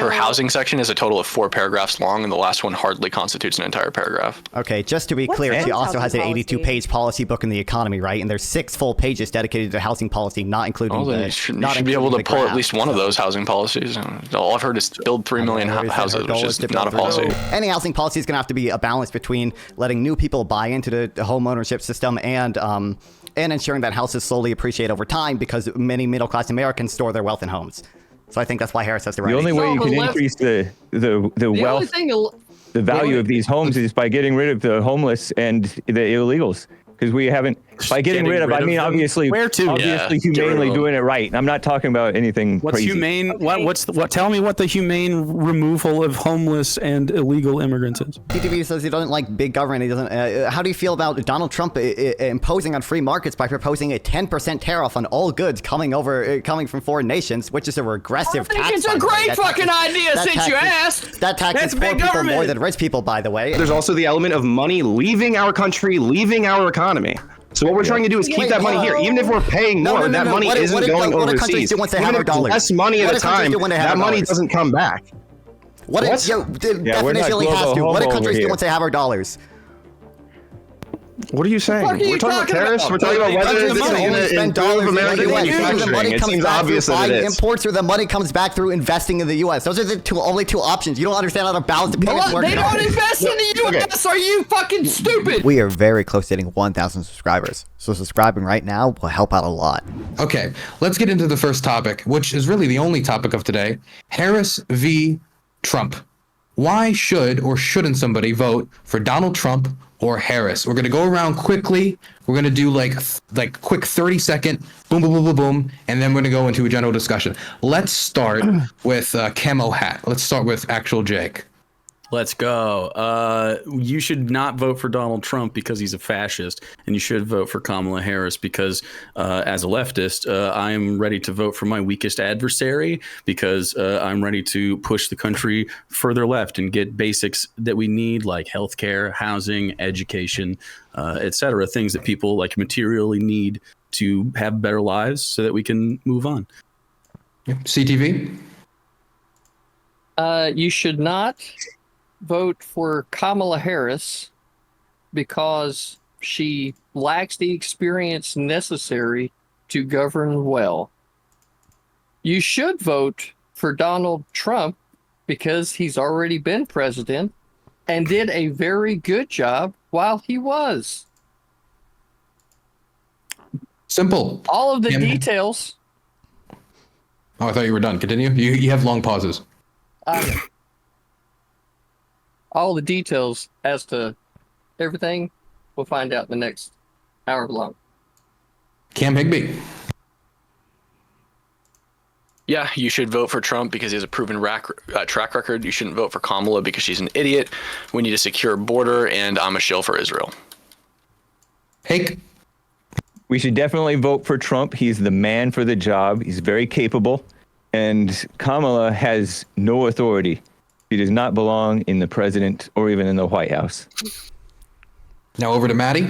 her housing section is a total of 4 paragraphs long, and the last one hardly constitutes an entire paragraph. Okay, just to be clear, she also has an 82-page policy book in the economy, right? And there's 6 full pages dedicated to housing policy, not including you should be able to pull at least one of those housing policies. All I've heard is build 3 million houses, which is not a policy. Any housing policy is going to have to be a balance between letting new people buy into the home ownership system and ensuring that houses slowly appreciate over time, because many middle-class Americans store their wealth in homes. So I think that's why Harris has the right. The only way you can increase the wealth, the value of these homes is by getting rid of the homeless and the illegals. Because we haven't, by getting rid of, I mean, obviously humanely doing it right. I'm not talking about anything what's crazy. Humane? Okay. Tell me what the humane removal of homeless and illegal immigrants is. PTV says he doesn't like big government. He doesn't. How do you feel about Donald Trump imposing on free markets by proposing a 10% tariff on all goods coming from foreign nations, which is a regressive tax? It's a great fucking idea since you asked. That taxes poor people more than rich people, by the way. There's also the element of money leaving our country, leaving our economy. So what we're trying to do is keep that money here. Even if we're paying more, that money isn't going overseas. Even if it's less money at a time, that money doesn't come back. Definitionally has to. What do countries do once they have our dollars? What are you saying? We're talking about tariffs. We're talking about whether this is going to improve American manufacturing. It seems obvious that it is. Imports, or the money comes back through investing in the U.S. Those are the only two options. You don't understand how to balance the payments. They don't invest in the U.S. Are you fucking stupid? We are very close to hitting 1,000 subscribers. So subscribing right now will help out a lot. Okay, let's get into the first topic, which is really the only topic of today. Harris v. Trump. Why should or shouldn't somebody vote for Donald Trump or Harris? We're going to go around quickly. We're going to do like quick 30-second boom, boom, boom, boom, boom, and then we're going to go into a general discussion. Let's start with Camo Hat. Let's start with actual Jake. Let's go. You should not vote for Donald Trump because he's a fascist, and you should vote for Kamala Harris because, as a leftist, I am ready to vote for my weakest adversary because I'm ready to push the country further left and get basics that we need, like healthcare, housing, education, etc. Things that people like materially need to have better lives so that we can move on. CTV? You should not vote for Kamala Harris because she lacks the experience necessary to govern well. You should vote for Donald Trump because he's already been president and did a very good job while he was. Simple. All of the details. Oh, I thought you were done. Continue. You have long pauses. All the details as to everything, we'll find out in the next hour long. Cam Higbee. Yeah, you should vote for Trump because he has a proven track record. You shouldn't vote for Kamala because she's an idiot. We need a secure border, and I'm a shill for Israel. Hake. We should definitely vote for Trump. He's the man for the job. He's very capable. And Kamala has no authority. She does not belong in the president or even in the White House. Now over to Maddie.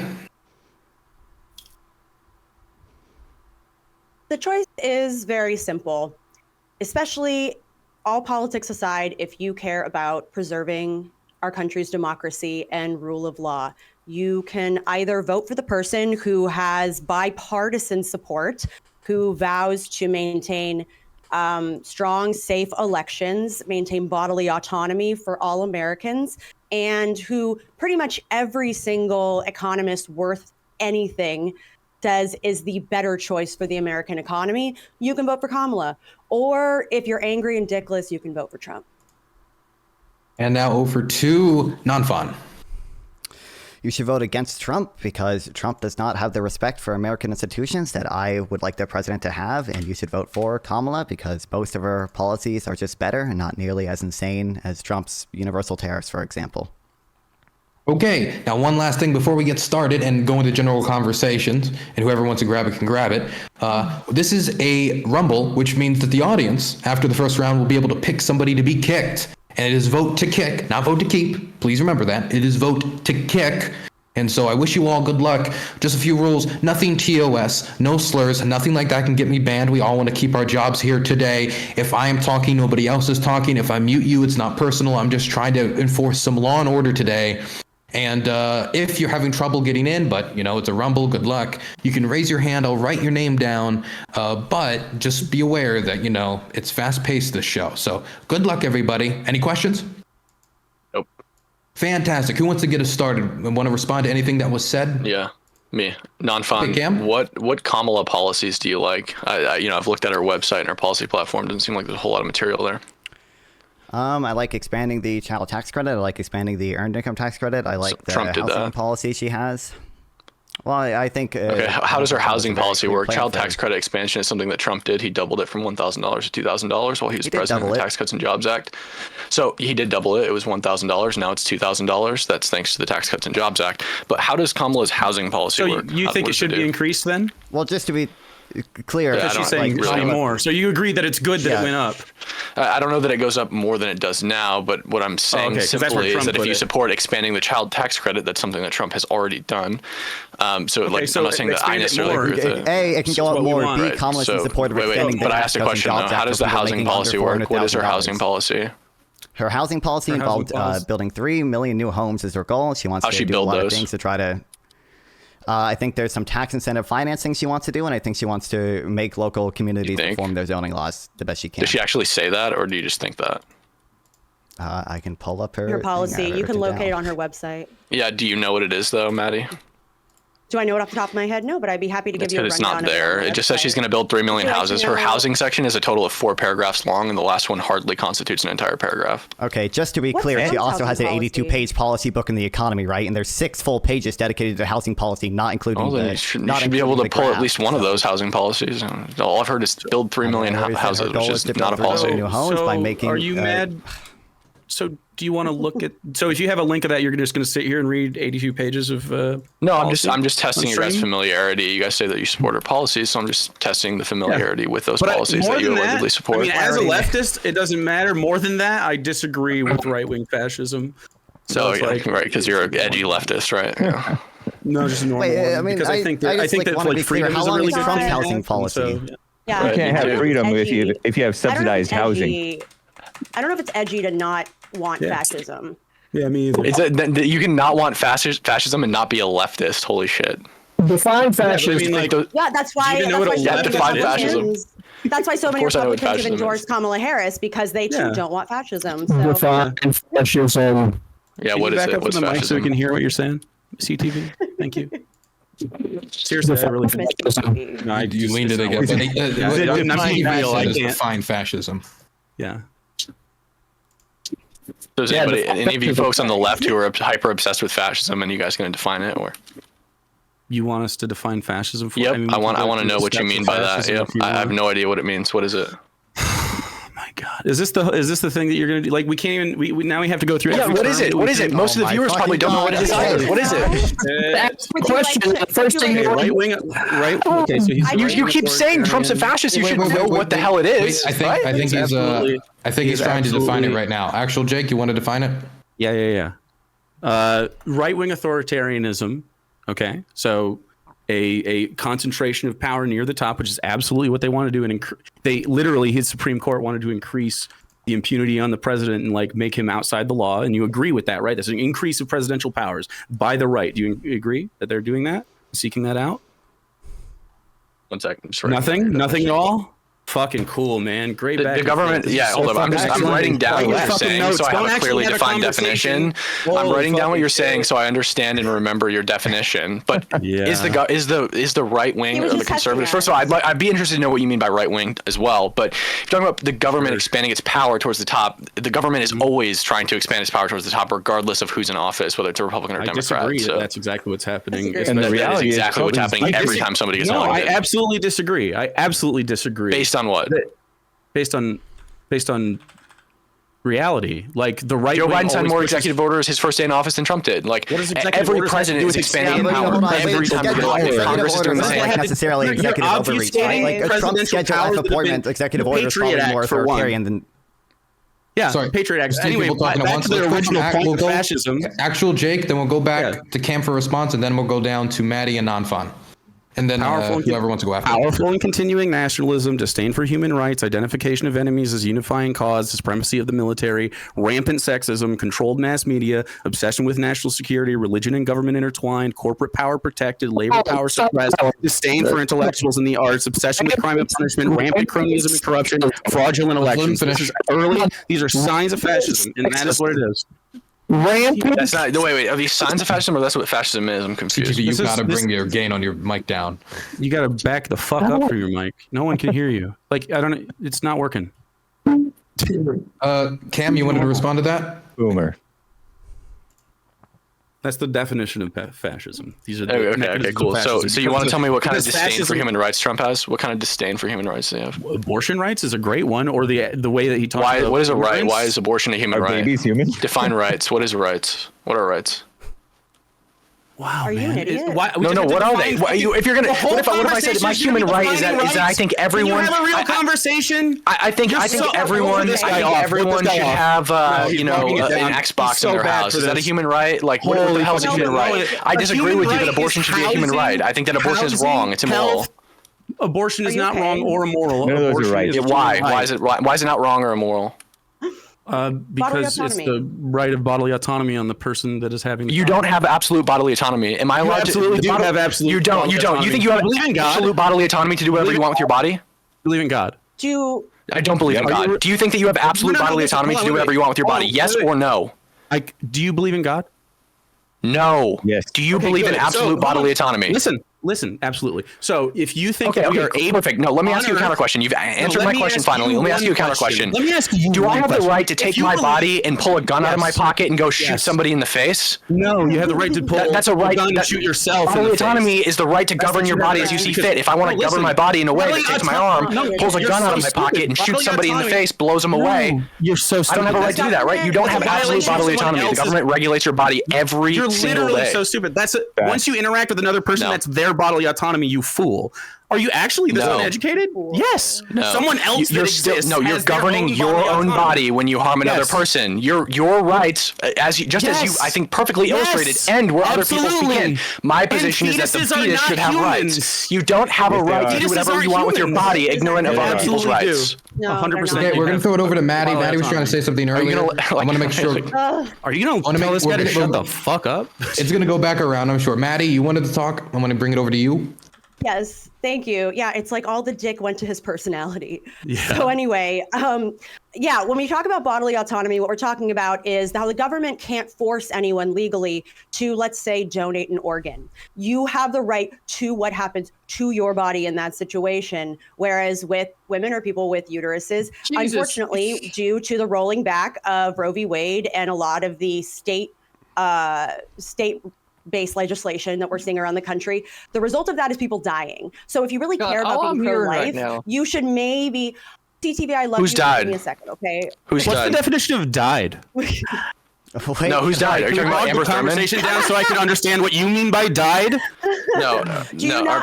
The choice is very simple, especially all politics aside, if you care about preserving our country's democracy and rule of law. You can either vote for the person who has bipartisan support, who vows to maintain strong, safe elections, maintain bodily autonomy for all Americans, and who pretty much every single economist worth anything says is the better choice for the American economy. You can vote for Kamala. Or if you're angry and dickless, you can vote for Trump. And now over to Nonfon. You should vote against Trump because Trump does not have the respect for American institutions that I would like the president to have. And you should vote for Kamala because most of her policies are just better and not nearly as insane as Trump's universal tariffs, for example. Okay, now one last thing before we get started and go into general conversations, and whoever wants to grab it can grab it. This is a rumble, which means that the audience, after the first round, will be able to pick somebody to be kicked. And it is vote to kick, not vote to keep. Please remember that. It is vote to kick. And so I wish you all good luck. Just a few rules, nothing TOS, no slurs, nothing like that can get me banned. We all want to keep our jobs here today. If I am talking, nobody else is talking. If I mute you, it's not personal. I'm just trying to enforce some law and order today. And if you're having trouble getting in, but it's a rumble, good luck. You can raise your hand. I'll write your name down. But just be aware that, it's fast paced, this show. So good luck, everybody. Any questions? Nope. Fantastic. Who wants to get us started? Want to respond to anything that was said? Yeah, me. Nonfon. Okay, Cam? What Kamala policies do you like? I've looked at her website and her policy platform. Doesn't seem like there's a whole lot of material there. I like expanding the child tax credit. I like expanding the earned income tax credit. I like the housing policy she has. Well, I think... okay, how does her housing policy work? Child tax credit expansion is something that Trump did. He doubled it from $1,000 to $2,000 while he was president of the Tax Cuts and Jobs Act. So he did double it. It was $1,000. Now it's $2,000. That's thanks to the Tax Cuts and Jobs Act. But how does Kamala's housing policy work? So you think it should be increased then? Well, just to be clear, because she's saying really more. So you agree that it's good that it went up? I don't know that it goes up more than it does now, but what I'm saying simply is that if you support expanding the child tax credit, that's something that Trump has already done. I'm not saying that I necessarily agree with it. A, it can go up more. B, Kamala's in support of extending but I asked a question though. How does the housing policy work? What is her housing policy? Her housing policy involved building 3 million new homes is her goal. She wants to do a lot of things to try to... I think there's some tax incentive financing she wants to do, and I think she wants to make local communities reform their zoning laws the best she can. Does she actually say that, or do you just think that? I can pull up her policy. You can locate it on her website. Yeah, do you know what it is, though, Maddie? Do I know it off the top of my head? No, but I'd be happy to give you a rundown. It's not there. It just says she's going to build 3 million houses. Her housing section is a total of 4 paragraphs long, and the last one hardly constitutes an entire paragraph. Okay, just to be clear, she also has an 82-page policy book in the economy, right? And there's 6 full pages dedicated to housing policy, not including you should be able to pull at least one of those housing policies. All I've heard is build 3 million houses, which is not a policy. Are you mad? So do you want to look at? So if you have a link of that, you're just going to sit here and read 82 pages of. No, I'm just testing your guys' familiarity. You guys say that you support her policies, so I'm just testing the familiarity with those policies that you allegedly support. I mean, as a leftist, it doesn't matter. More than that, I disagree with right-wing fascism. So right, because you're an edgy leftist, right? Yeah. No, just a normal. I mean, because I think that like freedom is a really good Trump's housing policy. Yeah, you can't have freedom if you have subsidized housing. I don't know if it's edgy to not want fascism. Yeah, me either. You can not want fascism and not be a leftist. Holy shit. Define fascism. That's why. That's why so many Republicans have endorsed Kamala Harris, because they too don't want fascism. So. Define fascism. Yeah, what is it? What's fascism? So we can hear what you're saying. CTV. Thank you. Seriously, I really. No, you leaned it against. Define fascism. Yeah. So is any of you folks on the left who are hyper obsessed with fascism, and you guys going to define it, or you want us to define fascism? Yep, I want to know what you mean by that. Yep, I have no idea what it means. What is it? My God, is this the thing that you're gonna do? Like, we can't even. We now have to go through. Yeah, what is it? What is it? Most of the viewers probably don't know what it is either. What is it? That's the question. The first thing right wing, right? Okay, so you keep saying Trump's a fascist. You should know what the hell it is. I think he's trying to define it right now. Actual Jake, you want to define it? Yeah. Right-wing authoritarianism. Okay, so a concentration of power near the top, which is absolutely what they want to do, and they literally, his Supreme Court wanted to increase the impunity on the president and like make him outside the law. And you agree with that, right? That's an increase of presidential powers by the right. Do you agree that they're doing that, seeking that out? 1 second. Nothing at all. Fucking cool, man. Great. The government. Yeah, hold on. I'm writing down what you're saying, so I have a clearly defined definition. I'm writing down what you're saying, so I understand and remember your definition. But is the right wing or the conservatives? First of all, I'd be interested to know what you mean by right wing as well. But if you're talking about the government expanding its power towards the top, the government is always trying to expand its power towards the top, regardless of who's in office, whether it's a Republican or Democrat. I disagree. That's exactly what's happening. And the reality is exactly what's happening every time somebody gets elected. No, I absolutely disagree. Based on what? Based on reality, like the right. Joe Biden signed more executive orders his first day in office than Trump did. Like every president is expanding power every time they get elected. Congress is doing the same. Like necessarily executive overreach, right? Like a Trump schedule F appointment, executive orders probably more authoritarian than. Yeah, sorry. Patriot Act. Anyway, back to the original point of fascism. Actual Jake, then we'll go back to Cam for response, and then we'll go down to Maddie and Nonfon. And then whoever wants to go after. Powerful and continuing nationalism, disdain for human rights, identification of enemies as unifying cause, supremacy of the military, rampant sexism, controlled mass media, obsession with national security, religion and government intertwined, corporate power protected, labor power suppressed, disdain for intellectuals in the arts, obsession with crime and punishment, rampant cronyism and corruption, fraudulent elections. These are signs of fascism, and that is what it is. Rampant. That's not. No, wait. Are these signs of fascism, or that's what fascism is? I'm confused. You gotta bring your gain on your mic down. You gotta back the fuck up for your mic. No one can hear you. Like I don't. It's not working. Cam, you wanted to respond to that? Boomer. That's the definition of fascism. These are the okay, cool. So you want to tell me what kind of disdain for human rights Trump has? What kind of disdain for human rights they have? Abortion rights is a great one, or the way that he talks about. What is a right? Why is abortion a human right? Babies human? Define rights. What is rights? What are rights? Wow, are you an idiot? No. What are they? If you're gonna, what if I said my human right is that I think everyone. Can you have a real conversation? I think everyone should have an Xbox in their house. Is that a human right? Like what the hell is a human right? I disagree with you that abortion should be a human right. I think that abortion is wrong. It's immoral. Abortion is not wrong or immoral. None of those are right. Why? Why is it not wrong or immoral? Because it's the right of bodily autonomy on the person that is having. You don't have absolute bodily autonomy. Am I allowed to? Absolutely do have absolute. You don't. You think you have absolute bodily autonomy to do whatever you want with your body? Believe in God. I don't believe in God. Do you think that you have absolute bodily autonomy to do whatever you want with your body? Yes or no? Do you believe in God? No. Yes. Do you believe in absolute bodily autonomy? Listen, absolutely. So if you think that we are perfect. No, let me ask you a counter question. You've answered my question finally. Let me ask you a counter question. Let me ask you. Do I have the right to take my body and pull a gun out of my pocket and go shoot somebody in the face? No, you have the right to pull that's a right, a gun and shoot yourself. Bodily autonomy is the right to govern your body as you see fit. If I want to govern my body in a way that takes my arm, pulls a gun out of my pocket and shoots somebody in the face, blows them away. You're so stupid. I don't have a right to do that, right? You don't have absolute bodily autonomy. The government regulates your body every single day. You're literally so stupid. Once you interact with another person, that's their bodily autonomy. You fool. Are you actually this uneducated? Yes. No. Someone else you're you're governing your own body when you harm another person. Your rights, as you I think perfectly illustrated, end where other people begin. My position is that the fetus should have rights. You don't have a right to do whatever you want with your body, ignorant of other people's rights. 100%. Okay, we're gonna throw it over to Maddie. Maddie was trying to say something earlier. I want to make sure. Are you gonna tell this guy to shut the fuck up? It's gonna go back around, I'm sure. Maddie, you wanted to talk. I'm gonna bring it over to you. Yes, thank you. Yeah, it's like all the dick went to his personality. Yeah. So anyway, when we talk about bodily autonomy, what we're talking about is how the government can't force anyone legally to, let's say, donate an organ. You have the right to what happens to your body in that situation. Whereas with women or people with uteruses, unfortunately, due to the rolling back of Roe v. Wade and a lot of the state-based legislation that we're seeing around the country, the result of that is people dying. So if you really care about being pro-life, you should maybe CTV. I love Who's you. Died? Give me a second, okay? Who's What's died? the definition of died? No, who's died? Are you talking about Amber Thurman? Conversation down so I can understand what you mean by died. No. Are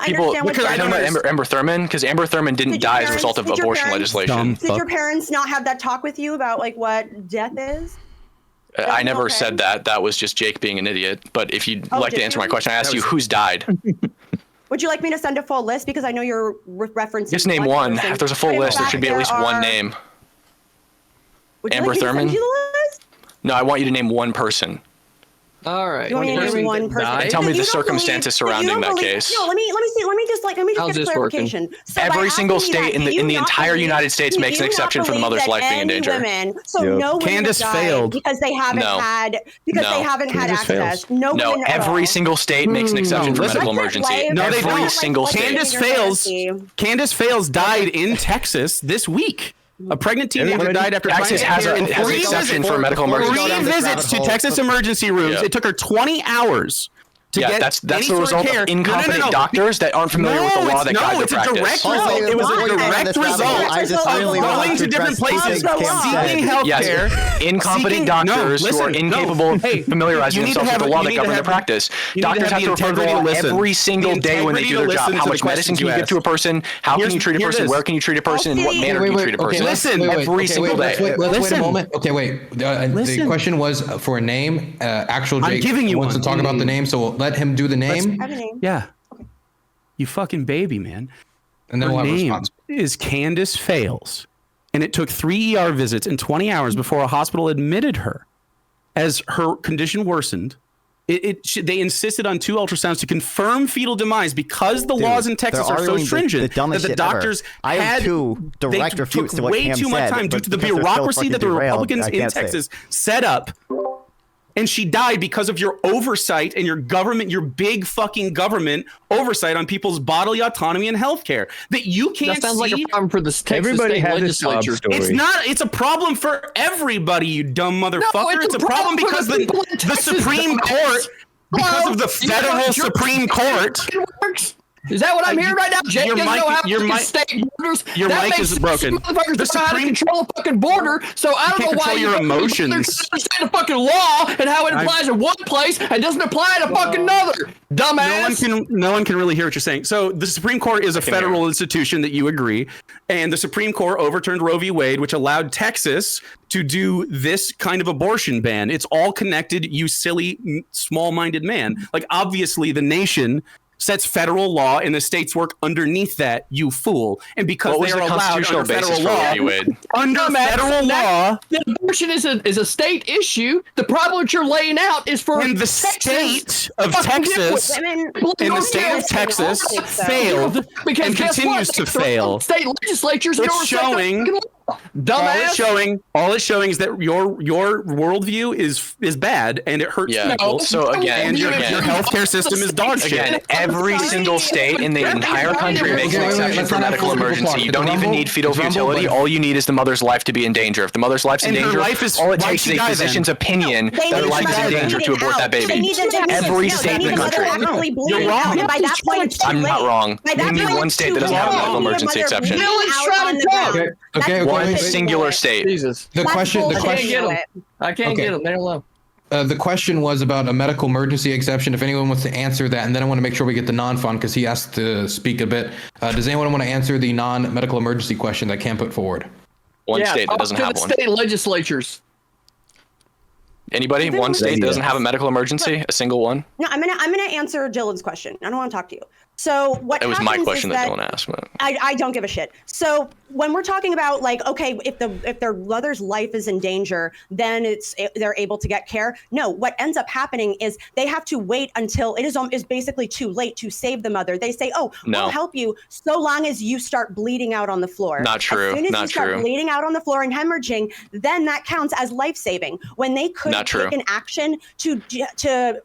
people? Because I don't know Amber Thurman, because Amber Thurman didn't die as a result of abortion legislation. Did your parents not have that talk with you about like what death is? I never said that. That was just Jake being an idiot. But if you'd like to answer my question, I asked you who's died. Would you like me to send a full list? Because I know you're referencing. Just name one. If there's a full list, there should be at least one name. Amber Thurman? No, I want you to name one person. All right. You want me to name one person? And tell me the circumstances surrounding that case. No, let me just get clarification. So every single state in the entire United States makes an exception for the mother's life being in danger. No Candace failed because they haven't had access. No, every single state makes an exception for medical emergency. No, they don't. Every single state. Candace Fails died in Texas this week. A pregnant teenager died after Texas has an exception for medical emergency. 3 visits to Texas emergency rooms. It took her 20 hours That's the result of incompetent doctors that aren't familiar with the law that guide their practice. It was a direct result of going to different places, seeking healthcare. Incompetent doctors who are incapable of familiarizing themselves with the law that govern their practice. Doctors have to refer to the law every single day when they do their job. How much medicine can you give to a person? How can you treat a person? Where can you treat a person? In what manner can you treat a person? Listen, every single day. Wait a moment. Okay, wait. The question was for a name. Actual Jake wants to talk about the name, so we'll let him do the name. Yeah. Okay. You fucking baby, man. And then her name is Candace Fales. And it took 3 ER visits and 20 hours before a hospital admitted her. As her condition worsened, they insisted on 2 ultrasounds to confirm fetal demise because the laws in Texas are so stringent that the doctors had took way too much time due to the bureaucracy that the Republicans in Texas set up. And she died because of your oversight and your government, your big fucking government oversight on people's bodily autonomy and healthcare. That you can't see. That sounds like a problem for the Texas state legislature. It's not. It's a problem for everybody, you dumb motherfucker. No, it's a problem because the Supreme Court, because of the federal Supreme Court. Is that what I'm hearing right now? Jake doesn't know how to state borders. Your mic is broken. The Supreme control the fucking border, so I don't know why your emotions understand the fucking law and how it applies in one place and doesn't apply to fucking another. Dumbass. No one can really hear what you're saying. So the Supreme Court is a federal institution that you agree, and the Supreme Court overturned Roe v. Wade, which allowed Texas to do this kind of abortion ban. It's all connected, you silly, small-minded man. Like, obviously, the nation sets federal law and the states work underneath that, you fool. And because they are allowed under federal law, abortion is a state issue. The problem that you're laying out is for the state of Texas failed and continues to fail. State legislatures it's showing. All it's showing is that your worldview is bad and it hurts people. So again, and your healthcare system is dog shit. Again, every single state in the entire country makes an exception for medical emergency. You don't even need fetal futility. All you need is the mother's life to be in danger. If the mother's life's in danger, all it takes is a physician's opinion that her life is in danger to abort that baby. Every state in the country. You're wrong. I'm not wrong. Name me one state that doesn't have a medical emergency exception. One singular state. Jesus. The question. I can't get them. They're low. The question was about a medical emergency exception. If anyone wants to answer that, and then I want to make sure we get the Nonfon because he asked to speak a bit. Does anyone want to answer the non-medical emergency question that Cam put forward? One state that doesn't have one. State legislatures. Anybody? One state that doesn't have a medical emergency? A single one? No, I'm gonna answer Dylan's question. I don't want to talk to you. So what it was my question that Dylan asked. But I don't give a shit. So when we're talking about like, okay, if their mother's life is in danger, then they're able to get care. No, what ends up happening is they have to wait until it is basically too late to save the mother. They say, oh, we'll help you so long as you start bleeding out on the floor. Not true. As soon as you start bleeding out on the floor and hemorrhaging, then that counts as life-saving. When they could take an action to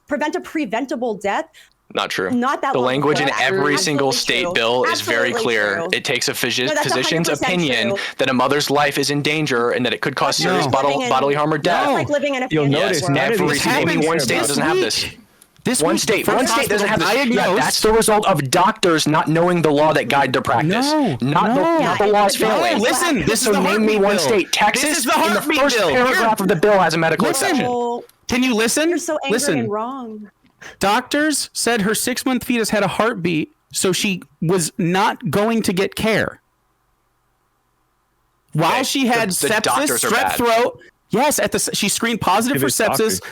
prevent a preventable death. Not true. Not that the language in every single true. state bill is very clear. True. It takes a physician's opinion that a mother's life is in danger and that it could cause serious bodily harm or death. Like living in a You'll notice every one state doesn't have this. One state doesn't have this. Yeah, that's the result of doctors not knowing the law that guide their practice. Not the laws failing. Listen, so name me one state. Texas, in the first paragraph of the bill, has a medical exception. Can you listen? You're so angry and wrong. Doctors said her 6-month fetus had a heartbeat, so she was not going to get care. While she had sepsis, strep throat. Yes, she screened positive for sepsis.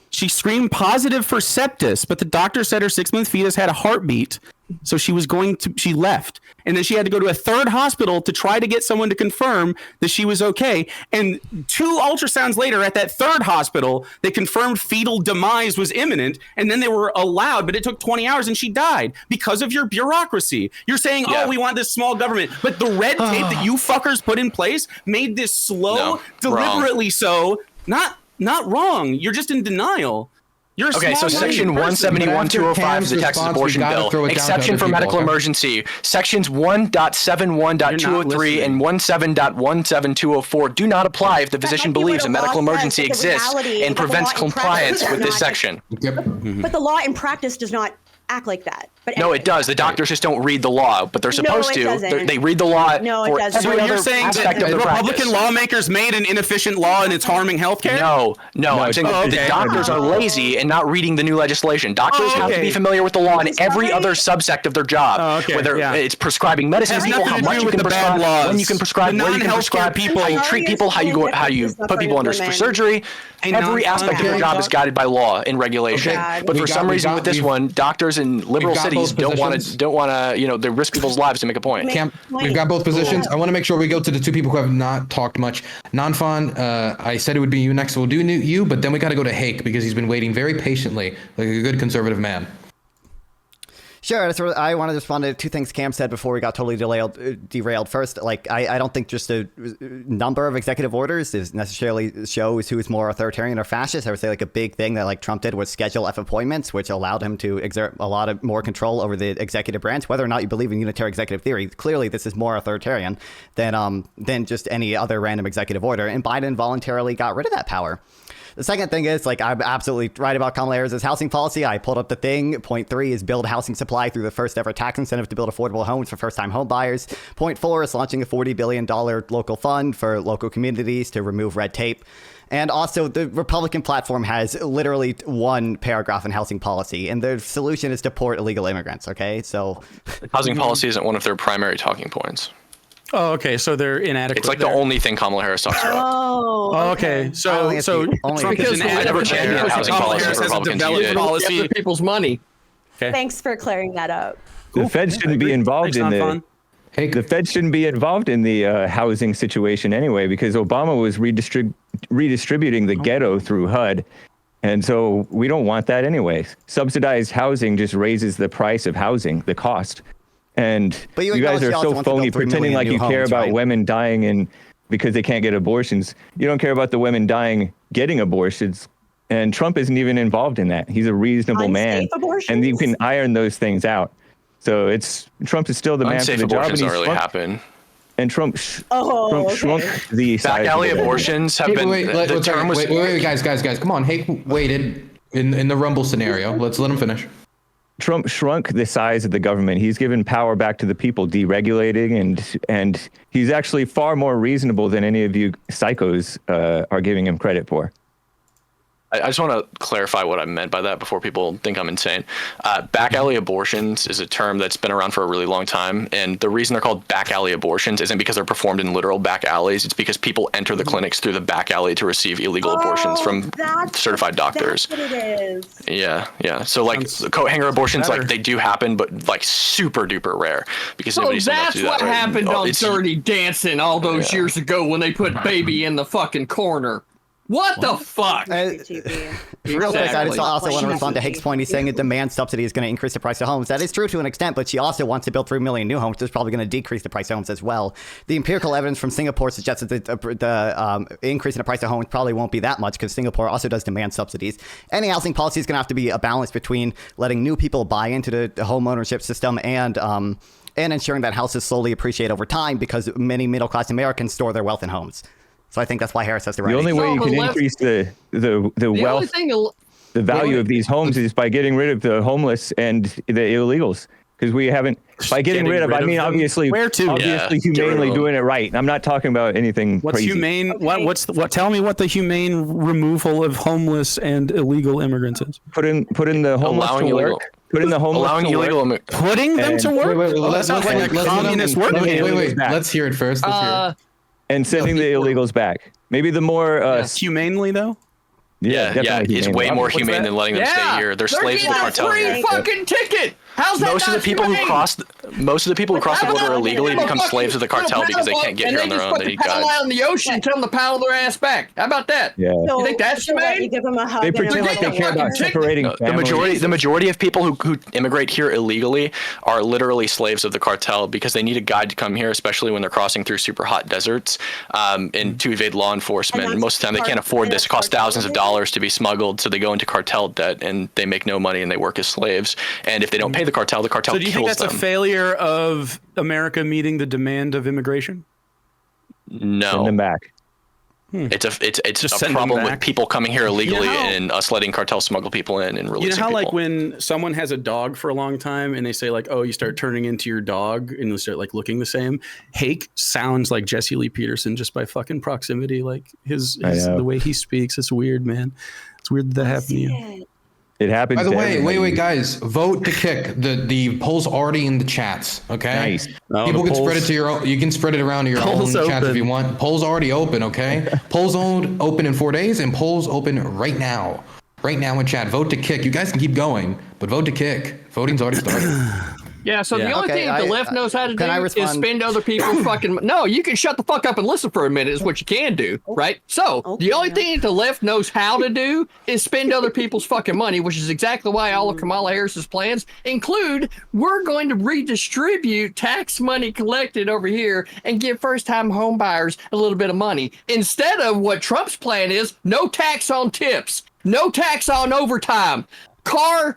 She screened positive for sepsis, but the doctor said her 6-month fetus had a heartbeat, so she left. And then she had to go to a third hospital to try to get someone to confirm that she was okay. And 2 ultrasounds later at that third hospital, they confirmed fetal demise was imminent. And then they were allowed, but it took 20 hours and she died because of your bureaucracy. You're saying, oh, we want this small government. But the red tape that you fuckers put in place made this slow, deliberately so. Not wrong. You're just in denial. Okay, so section 171.205 of the Texas abortion bill, exception for medical emergency. Sections 1.71.203 and 17.17204 do not apply if the physician believes a medical emergency exists and prevents compliance with this section. But the law in practice does not act like that. But no, it does. The doctors just don't read the law, but they're supposed to. They read the law for every other aspect of the Republican lawmakers made an inefficient law and it's harming healthcare? No. I'm saying the doctors are lazy and not reading the new legislation. Doctors have to be familiar with the law in every other subsect of their job, whether it's prescribing medicine to people, how much you can prescribe, when you can prescribe, where you can prescribe, how you treat people, how you put people under for surgery. Every aspect of your job is guided by law and regulation. But for some reason with this one, doctors in liberal cities don't want to, they risk people's lives to make a point. We've got both positions. I want to make sure we go to the two people who have not talked much. Nonfon, I said it would be you next. We'll do you, but then we got to go to Hake because he's been waiting very patiently, like a good conservative man. Sure. I wanted to respond to two things Cam said before we got totally derailed. First, I don't think just a number of executive orders is necessarily shows who's more authoritarian or fascist. I would say a big thing that Trump did was Schedule F appointments, which allowed him to exert a lot of more control over the executive branch. Whether or not you believe in unitary executive theory, clearly this is more authoritarian than just any other random executive order. And Biden voluntarily got rid of that power. The second thing is, I'm absolutely right about Kamala Harris's housing policy. I pulled up the thing. Point 3 is build housing supply through the first ever tax incentive to build affordable homes for first-time home buyers. Point 4 is launching a $40 billion local fund for local communities to remove red tape. And also, the Republican platform has literally one paragraph in housing policy, and their solution is to deport illegal immigrants, okay? So housing policy isn't one of their primary talking points. Oh, okay. So they're inadequate. It's the only thing Kamala Harris talks about. Oh, okay. So Trump is inadequate. I never championed housing policy for Republicans. Policy people's money. Okay. Thanks for clearing that up. The Fed shouldn't be involved in the. The Fed shouldn't be involved in the housing situation anyway, because Obama was redistributing the ghetto through HUD. And so we don't want that anyway. Subsidized housing just raises the price of housing, the cost. And you guys are so phony, pretending like you care about women dying because they can't get abortions. You don't care about the women dying getting abortions. And Trump isn't even involved in that. He's a reasonable man. And you can iron those things out. So Trump is still the man for the job. Abortions don't really happen. And Trump shrunk the back alley abortions have been. Wait, guys, come on. Hake waited in the Rumble scenario. Let's let him finish. Trump shrunk the size of the government. He's given power back to the people, deregulating, and he's actually far more reasonable than any of you psychos are giving him credit for. I just want to clarify what I meant by that before people think I'm insane. Back alley abortions is a term that's been around for a really long time. And the reason they're called back alley abortions isn't because they're performed in literal back alleys. It's because people enter the clinics through the back alley to receive illegal abortions from certified doctors. That's what it is. Yeah. So coat hanger abortions, they do happen, but super duper rare because nobody's that's what happened on Dirty Dancing all those years ago when they put baby in the fucking corner. What the fuck? Real quick, I just also want to respond to Hake's point. He's saying a demand subsidy is going to increase the price of homes. That is true to an extent, but she also wants to build 3 million new homes, which is probably going to decrease the price of homes as well. The empirical evidence from Singapore suggests that the increase in the price of homes probably won't be that much because Singapore also does demand subsidies. Any housing policy is going to have to be a balance between letting new people buy into the home ownership system and ensuring that houses slowly appreciate over time because many middle-class Americans store their wealth in homes. So I think that's why Harris has the right. The only way you can increase the wealth, the value of these homes is by getting rid of the homeless and the illegals. Because we haven't, by getting rid of, I mean, obviously humanely doing it right. I'm not talking about anything What's crazy. Humane? What? Tell me what the humane removal of homeless and illegal immigrants is. Put in the homeless to work. Put in the homeless to work. Putting them to work? That sounds like a communist work. Wait. Let's hear it first. And sending the illegals back. Maybe the more humanely though. Yeah, it's way more humane than letting them stay here. They're slaves of the cartel. Free fucking ticket. How's that most of the people who cross the border illegally become slaves of the cartel because they can't get here on their own. They need paddle out in the ocean and tell them to paddle their ass back. How about that? Yeah. So, you think that's humane? You give them a hug. They pretend like they care about separating the majority of people who immigrate here illegally are literally slaves of the cartel because they need a guide to come here, especially when they're crossing through super hot deserts, and to evade law enforcement. And most of the time they can't afford this. It costs thousands of dollars to be smuggled, so they go into cartel debt and they make no money and they work as slaves. And if they don't pay the cartel kills them. So do you think that's a failure of America meeting the demand of immigration? No. Send them back. It's a problem with people coming here illegally and us letting cartels smuggle people in and releasing people. Like when someone has a dog for a long time and they say like, oh, you start turning into your dog and you start like looking the same. Hake sounds like Jesse Lee Peterson just by fucking proximity. Like his the way he speaks. It's weird, man. It's weird that happened to you. It happens. By the way, wait, guys, vote to kick. The poll's already in the chats. Okay. Nice. People can spread it to your own. You can spread it around to your own chats if you want. Poll's already open. Okay. Polls open in 4 days, and polls open right now. Right now in chat. Vote to kick. You guys can keep going, but vote to kick. Voting's already started. Yeah, so the only thing the left knows how to do is spend other people's fucking... No, you can shut the fuck up and listen for a minute is what you can do, right? So, the only thing the left knows how to do is spend other people's fucking money, which is exactly why all of Kamala Harris's plans include, we're going to redistribute tax money collected over here and give first-time home buyers a little bit of money. Instead of what Trump's plan is, no tax on tips, no tax on overtime, car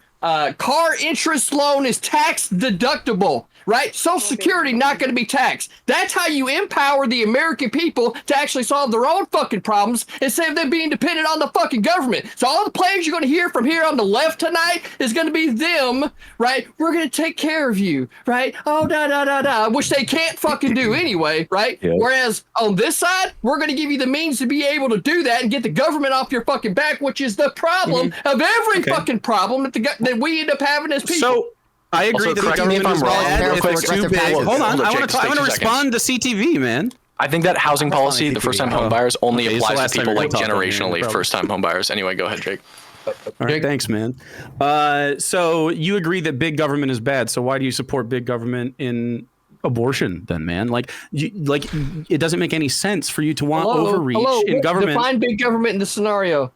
interest loan is tax deductible, right? Social Security not going to be taxed. That's how you empower the American people to actually solve their own fucking problems instead of them being dependent on the fucking government. So all the plans you're going to hear from here on the left tonight is going to be them, right? We're going to take care of you, right? Oh, which they can't fucking do anyway, right? Yeah. Whereas on this side, we're going to give you the means to be able to do that and get the government off your fucking back, which is the problem of every fucking problem that we end up having as people. So I agree that the government is bad if it's too big. Hold on, I want to respond to CTV, man. I think that housing policy, the first-time home buyers, only applies to people like generationally first-time home buyers. Anyway, go ahead, Jake. All right, thanks, man. So you agree that big government is bad. So why do you support big government in abortion then, man? Like it doesn't make any sense for you to want overreach in government. Define big government in the scenario.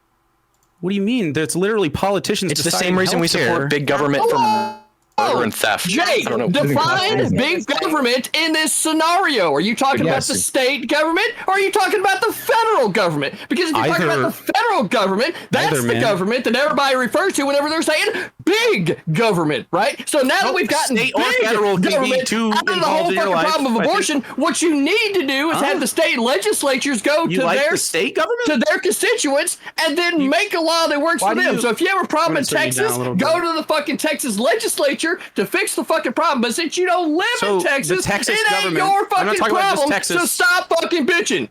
What do you mean? That's literally politicians. It's the same reason we support big government for murder and theft. Jake, define big government in this scenario. Are you talking about the state government or are you talking about the federal government? Because if you're talking about the federal government, that's the government that everybody refers to whenever they're saying big government, right? So now that we've gotten big government out of the whole fucking problem of abortion, what you need to do is have the state legislatures go to their state government, to their constituents, and then make a law that works for them. So if you have a problem in Texas, go to the fucking Texas legislature to fix the fucking problem. But since you don't live in Texas, it ain't your fucking problem. So stop fucking bitching.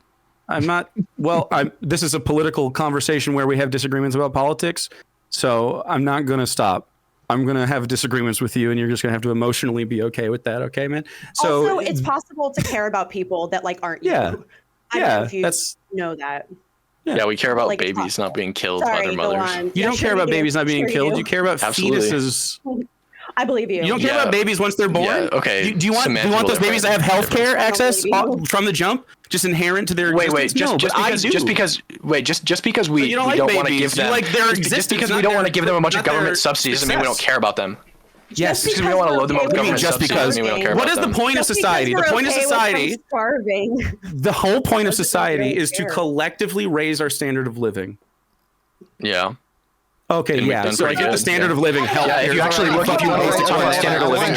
I'm not. Well, this is a political conversation where we have disagreements about politics. So I'm not going to stop. I'm going to have disagreements with you, and you're just going to have to emotionally be okay with that. Okay, man? So also, it's possible to care about people that like aren't you. I don't know if you know that. Yeah, we care about babies not being killed by their mothers. You don't care about babies not being killed. You care about fetuses. I believe you. You don't care about babies once they're born? Yeah, okay. Do you want those babies to have health care access from the jump? Just inherent to their existence? Just because we don't want to give them just because we don't want to give them a bunch of government subsidies doesn't mean we don't care about them. Yes, because we don't want to load them up with government subsidies. Doesn't mean we don't care about them. What is the point of society? The point of society, the whole point of society is to collectively raise our standard of living. Yeah. Okay, yeah. So I get the standard of living. Yeah, if you actually look, if you want to talk about standard of living,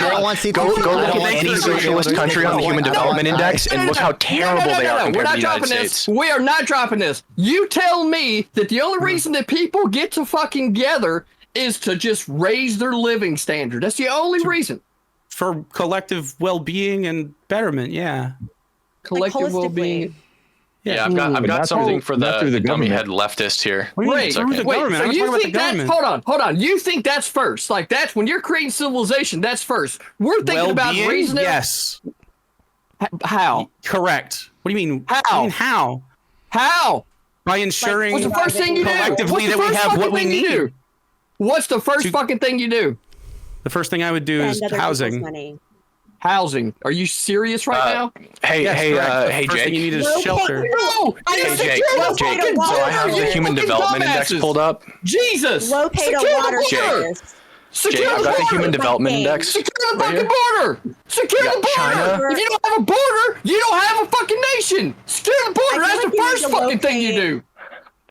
go look at any socialist country on the Human Development Index and look how terrible they are compared to the United States. We are not dropping this. You tell me that the only reason that people get to fucking gather is to just raise their living standard. That's the only reason. For collective well-being and betterment, yeah. Collective well-being. Yeah, I've got something for the dummy head leftist here. Wait, so you think that's, hold on. You think that's first? Like that's when you're creating civilization, that's first. We're thinking about raising it. Yes. How? Correct. What do you mean? How? How? By ensuring what's the first thing you do? Collectively that we have what we need. What's the first fucking thing you do? The first thing I would do is housing. Money. Housing. Are you serious right now? Hey, Jake. Thing you need is shelter. No! Hey, Jake. So I have the Human Development Index pulled up. Jesus! Locate a water source. Jake, I've got the Human Development Index. Secure the fucking border! Secure the border! China. If you don't have a border, you don't have a fucking nation! Secure the border! That's the first fucking thing you do!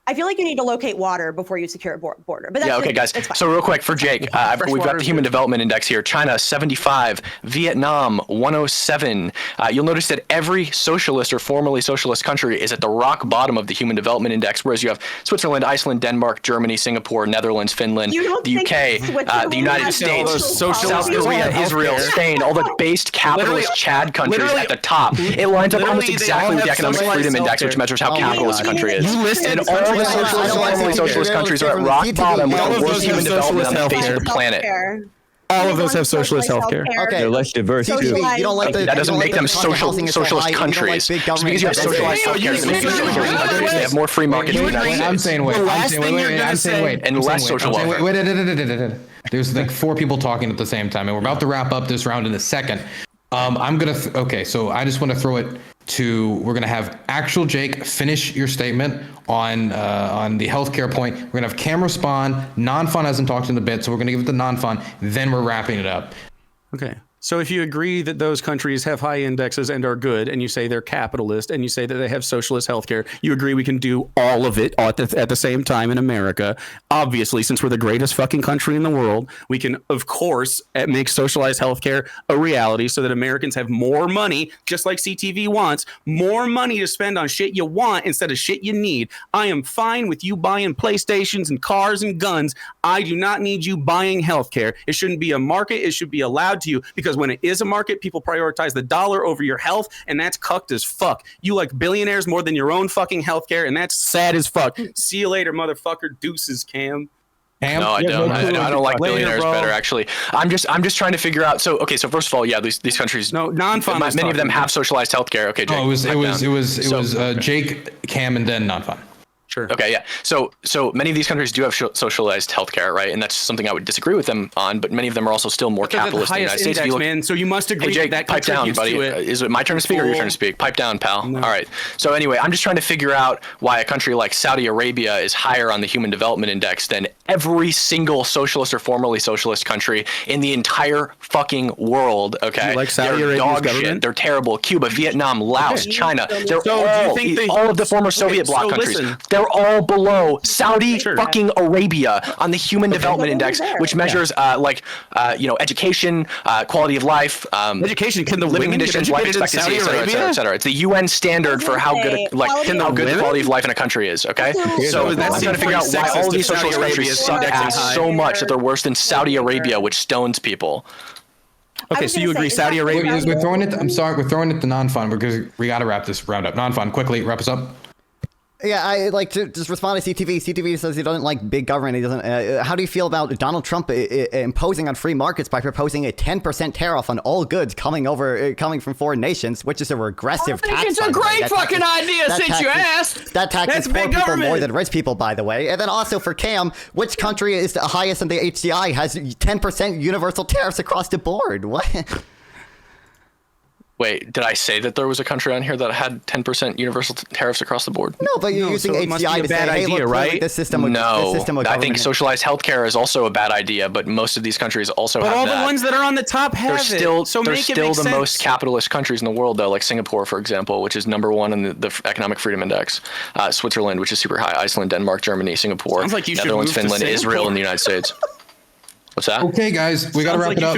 I feel like you need to locate water before you secure a border. But that's okay, guys. So real quick for Jake, we've got the Human Development Index here. China 75, Vietnam 107. You'll notice that every socialist or formerly socialist country is at the rock bottom of the Human Development Index, whereas you have Switzerland, Iceland, Denmark, Germany, Singapore, Netherlands, Finland, the UK, the United States, South Korea, Israel, Spain, all the based capitalist Chad countries at the top. It lines up almost exactly with the Economic Freedom Index, which measures how capitalist a country is. And all the socialist countries are at rock bottom with the worst human development on the face of the planet. All of those have socialist healthcare. Okay, they're less diverse too. You don't like that doesn't make them socialist countries. Just because you have socialized healthcare, they have more free markets in the United States. I'm saying wait. And less social welfare. Wait. There's like 4 people talking at the same time, and we're about to wrap up this round in a second. I'm gonna. Okay, so I just want to throw it to. We're gonna have actual Jake finish your statement on the healthcare point. We're gonna have Cam respond. Nonfon hasn't talked in a bit, so we're gonna give it to Nonfon. Then we're wrapping it up. Okay. So if you agree that those countries have high indexes and are good, and you say they're capitalist, and you say that they have socialist healthcare, you agree we can do all of it at the same time in America. Obviously, since we're the greatest fucking country in the world, we can, of course, make socialized healthcare a reality so that Americans have more money, just like CTV wants, more money to spend on shit you want instead of shit you need. I am fine with you buying PlayStations and cars and guns. I do not need you buying healthcare. It shouldn't be a market. It should be allowed to you, because when it is a market, people prioritize the dollar over your health, and that's cucked as fuck. You like billionaires more than your own fucking healthcare, and that's sad as fuck. See you later, motherfucker. Deuces, Cam. No, I don't. I don't like billionaires better, actually. I'm just trying to figure out. So first of all, yeah, these countries. No, Nonfon. Many of them have socialized healthcare. Okay, Jake. Oh, it was Jake, Cam, and then Nonfon. Sure. Okay, yeah. So many of these countries do have socialized healthcare, right? And that's something I would disagree with them on. But many of them are also still more capitalist than the United States. Index, man. So you must agree. Hey, Jake, that pipe down, buddy. Is it my turn to speak or your turn to speak? Pipe down, pal. No. All right. So anyway, I'm just trying to figure out why a country like Saudi Arabia is higher on the Human Development Index than every single socialist or formerly socialist country in the entire fucking world. Okay. You like Saudi Arabia's government? Shit. They're terrible. Cuba, Vietnam, Laos, China. They're all of the former Soviet bloc countries. They're all below Saudi fucking Arabia on the Human Development Index, which measures education, quality of life, education, can the living conditions, life expectancy, et cetera. It's the UN standard for how good the quality of life in a country is. Okay, so I'm trying to figure out why all these socialist countries suck ass so much that they're worse than Saudi Arabia, which stones people. Okay, so you agree Saudi Arabia is... We're throwing it. I'm sorry, we're throwing it to Nonfon because we got to wrap this round up. Nonfon, quickly wrap us up. Yeah, I like to just respond to CTV. CTV says he doesn't like big government. He doesn't. How do you feel about Donald Trump imposing on free markets by proposing a 10% tariff on all goods coming from foreign nations, which is a regressive tax? It's a great fucking idea since you asked. That taxes poor people more than rich people, by the way. And then also for Cam, which country is the highest in the HCI has 10% universal tariffs across the board? What? Wait, did I say that there was a country on here that had 10% universal tariffs across the board? No, but you're using HCI to say, hey, look, right? This system would I think socialized healthcare is also a bad idea, but most of these countries also have that. But all the ones that are on the top have it. They're still the most capitalist countries in the world, though, like Singapore, for example, which is #1 in the Economic Freedom Index. Switzerland, which is super high. Iceland, Denmark, Germany, Singapore, Netherlands, Finland, Israel, and the United States. What's that? Okay, guys, we gotta wrap it up.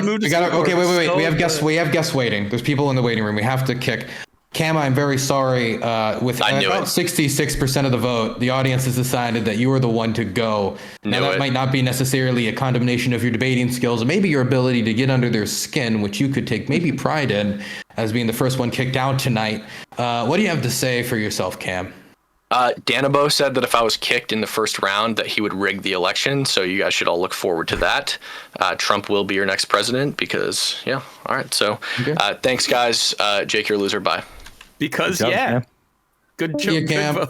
Okay, wait. We have guests waiting. There's people in the waiting room. We have to kick. Cam, I'm very sorry. With about 66% of the vote, the audience has decided that you are the one to go. Now, that might not be necessarily a condemnation of your debating skills, and maybe your ability to get under their skin, which you could take maybe pride in as being the first one kicked out tonight. What do you have to say for yourself, Cam? Danabo said that if I was kicked in the first round that he would rig the election, so you guys should all look forward to that. Trump will be your next president because, all right. So thanks, guys. Jake, you're a loser. Bye. Because, good job, Cam.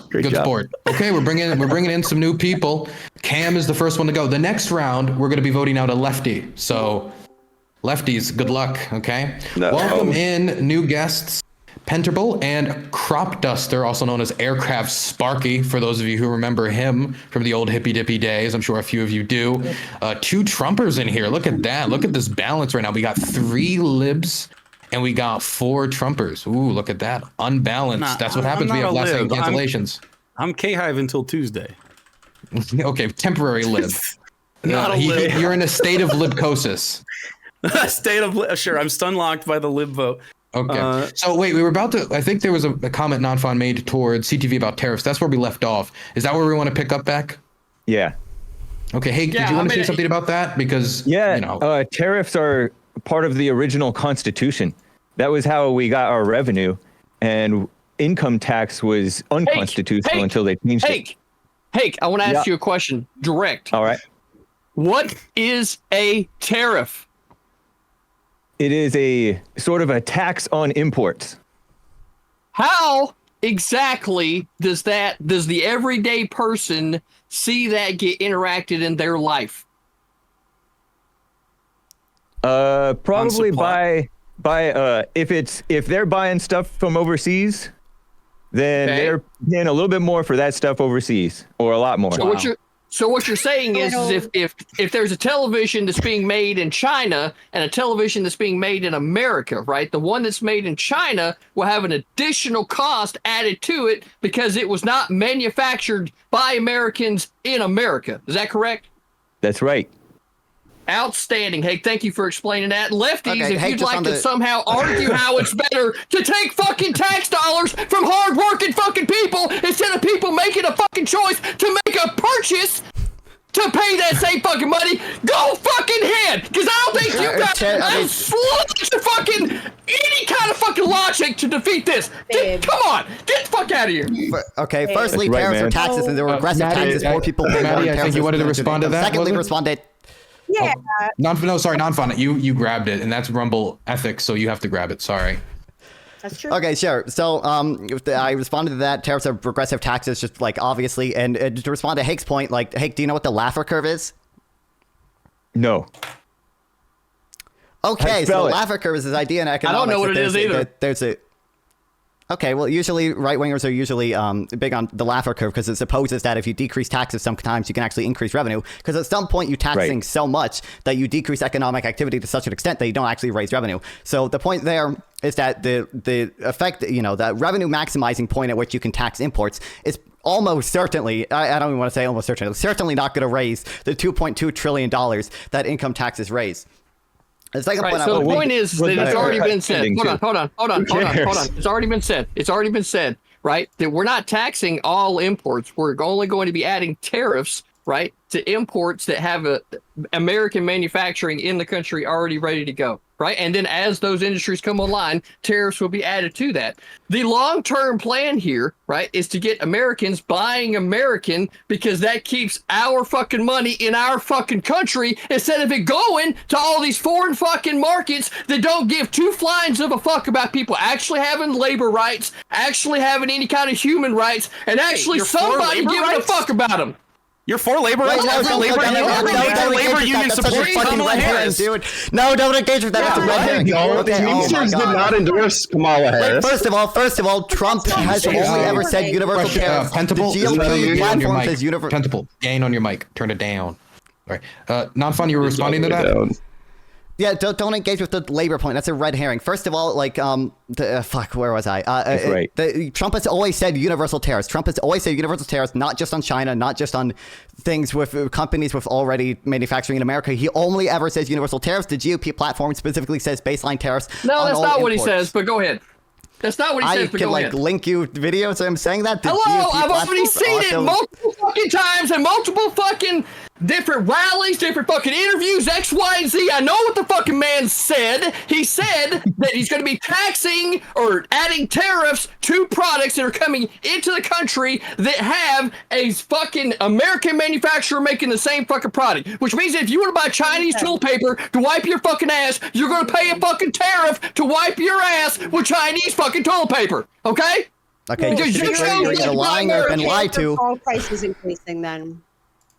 Good sport. Okay, we're bringing in some new people. Cam is the first one to go. The next round, we're going to be voting out a lefty. So, lefties, good luck. Okay. No. Welcome in new guests, Penterble and Crop Duster, also known as Aircraft Sparky. For those of you who remember him from the old Hippy Dippy days, I'm sure a few of you do. 2 Trumpers in here. Look at that. Look at this balance right now. We got 3 libs. And we got 4 Trumpers. Ooh, look at that. Unbalanced. That's what happens when we have last second cancellations. I'm K-Hive until Tuesday. Okay, temporary lib. Not a lib. You're in a state of libcosis. Sure, I'm stun locked by the lib vote. Okay. So wait, we were about to, I think there was a comment Nonfon made towards CTV about tariffs. That's where we left off. Is that where we want to pick up back? Yeah. Okay. Hey, did you want to say something about that? Because, tariffs are part of the original Constitution. That was how we got our revenue, and income tax was unconstitutional until they changed it. Hank, I want to ask you a question. Direct. All right. What is a tariff? It is a sort of a tax on imports. How exactly does the everyday person see that get interacted in their life? Probably by if they're buying stuff from overseas, then they're paying a little bit more for that stuff overseas, or a lot more. So what you're saying is if there's a television that's being made in China and a television that's being made in America, right? The one that's made in China will have an additional cost added to it because it was not manufactured by Americans in America. Is that correct? That's right. Outstanding. Hey, thank you for explaining that. Lefties, if you'd like to somehow argue how it's better to take fucking tax dollars from hard-working fucking people instead of people making a fucking choice to make a purchase to pay that same fucking money, go fucking ahead. Because I don't think you got a sludge of fucking any kind of fucking logic to defeat this. Come on, get the fuck out of here. Okay, firstly, tariffs are taxes, and there were regressive taxes. More people pay more. I think you wanted to respond to that. Secondly, responded. Yeah. Nonfon. You grabbed it, and that's Rumble ethics, so you have to grab it. Sorry. That's true. Okay, sure. So I responded to that. Tariffs are progressive taxes, just like obviously. And to respond to Hake's point, like, Hake, do you know what the Laffer curve is? No. Okay, so the Laffer curve is this idea in economics. I don't know what it is either. Okay, well, usually right-wingers are usually big on the Laffer curve because it supposes that if you decrease taxes, sometimes you can actually increase revenue. Because at some point, you tax things so much that you decrease economic activity to such an extent that you don't actually raise revenue. So the point there is that the effect, the revenue maximizing point at which you can tax imports is almost certainly, I don't even want to say almost certainly not going to raise the $2.2 trillion that income taxes raise. The second point so the point is that it's already been said. Hold on. It's already been said, right? That we're not taxing all imports. We're only going to be adding tariffs, right, to imports that have American manufacturing in the country already ready to go, right? And then as those industries come online, tariffs will be added to that. The long-term plan here, right, is to get Americans buying American because that keeps our fucking money in our fucking country instead of it going to all these foreign fucking markets that don't give 2 flies of a fuck about people actually having labor rights, actually having any kind of human rights, and actually somebody giving a fuck about them. You're for labor rights? Every labor union supports Kamala Harris. Dude. No, don't engage with that. That's a red herring. Teamsters did not endorse Kamala Harris. First of all, Trump has only ever said universal tariffs. Pentable, the GOP platform says universal. Pentable, gain on your mic. Turn it down. All right. Nonfon, you were responding to that? Yeah, don't engage with the labor point. That's a red herring. First of all, like, where was I? That's right. Trump has always said universal tariffs. Trump has always said universal tariffs, not just on China, not just on things with companies with already manufacturing in America. He only ever says universal tariffs. The GOP platform specifically says baseline tariffs. No, that's not what he says, but go ahead. That's not what he says, but go ahead. I can, link you videos of him saying that. Hello, I've already seen it multiple fucking times and multiple fucking different rallies, different fucking interviews, X, Y, and Z. I know what the fucking man said. He said that he's going to be taxing or adding tariffs to products that are coming into the country that have a fucking American manufacturer making the same fucking product. Which means that if you want to buy Chinese toilet paper to wipe your fucking ass, you're going to pay a fucking tariff to wipe your ass with Chinese fucking toilet paper. Okay? Okay, well, you're either lying or been lied to. All prices increasing then.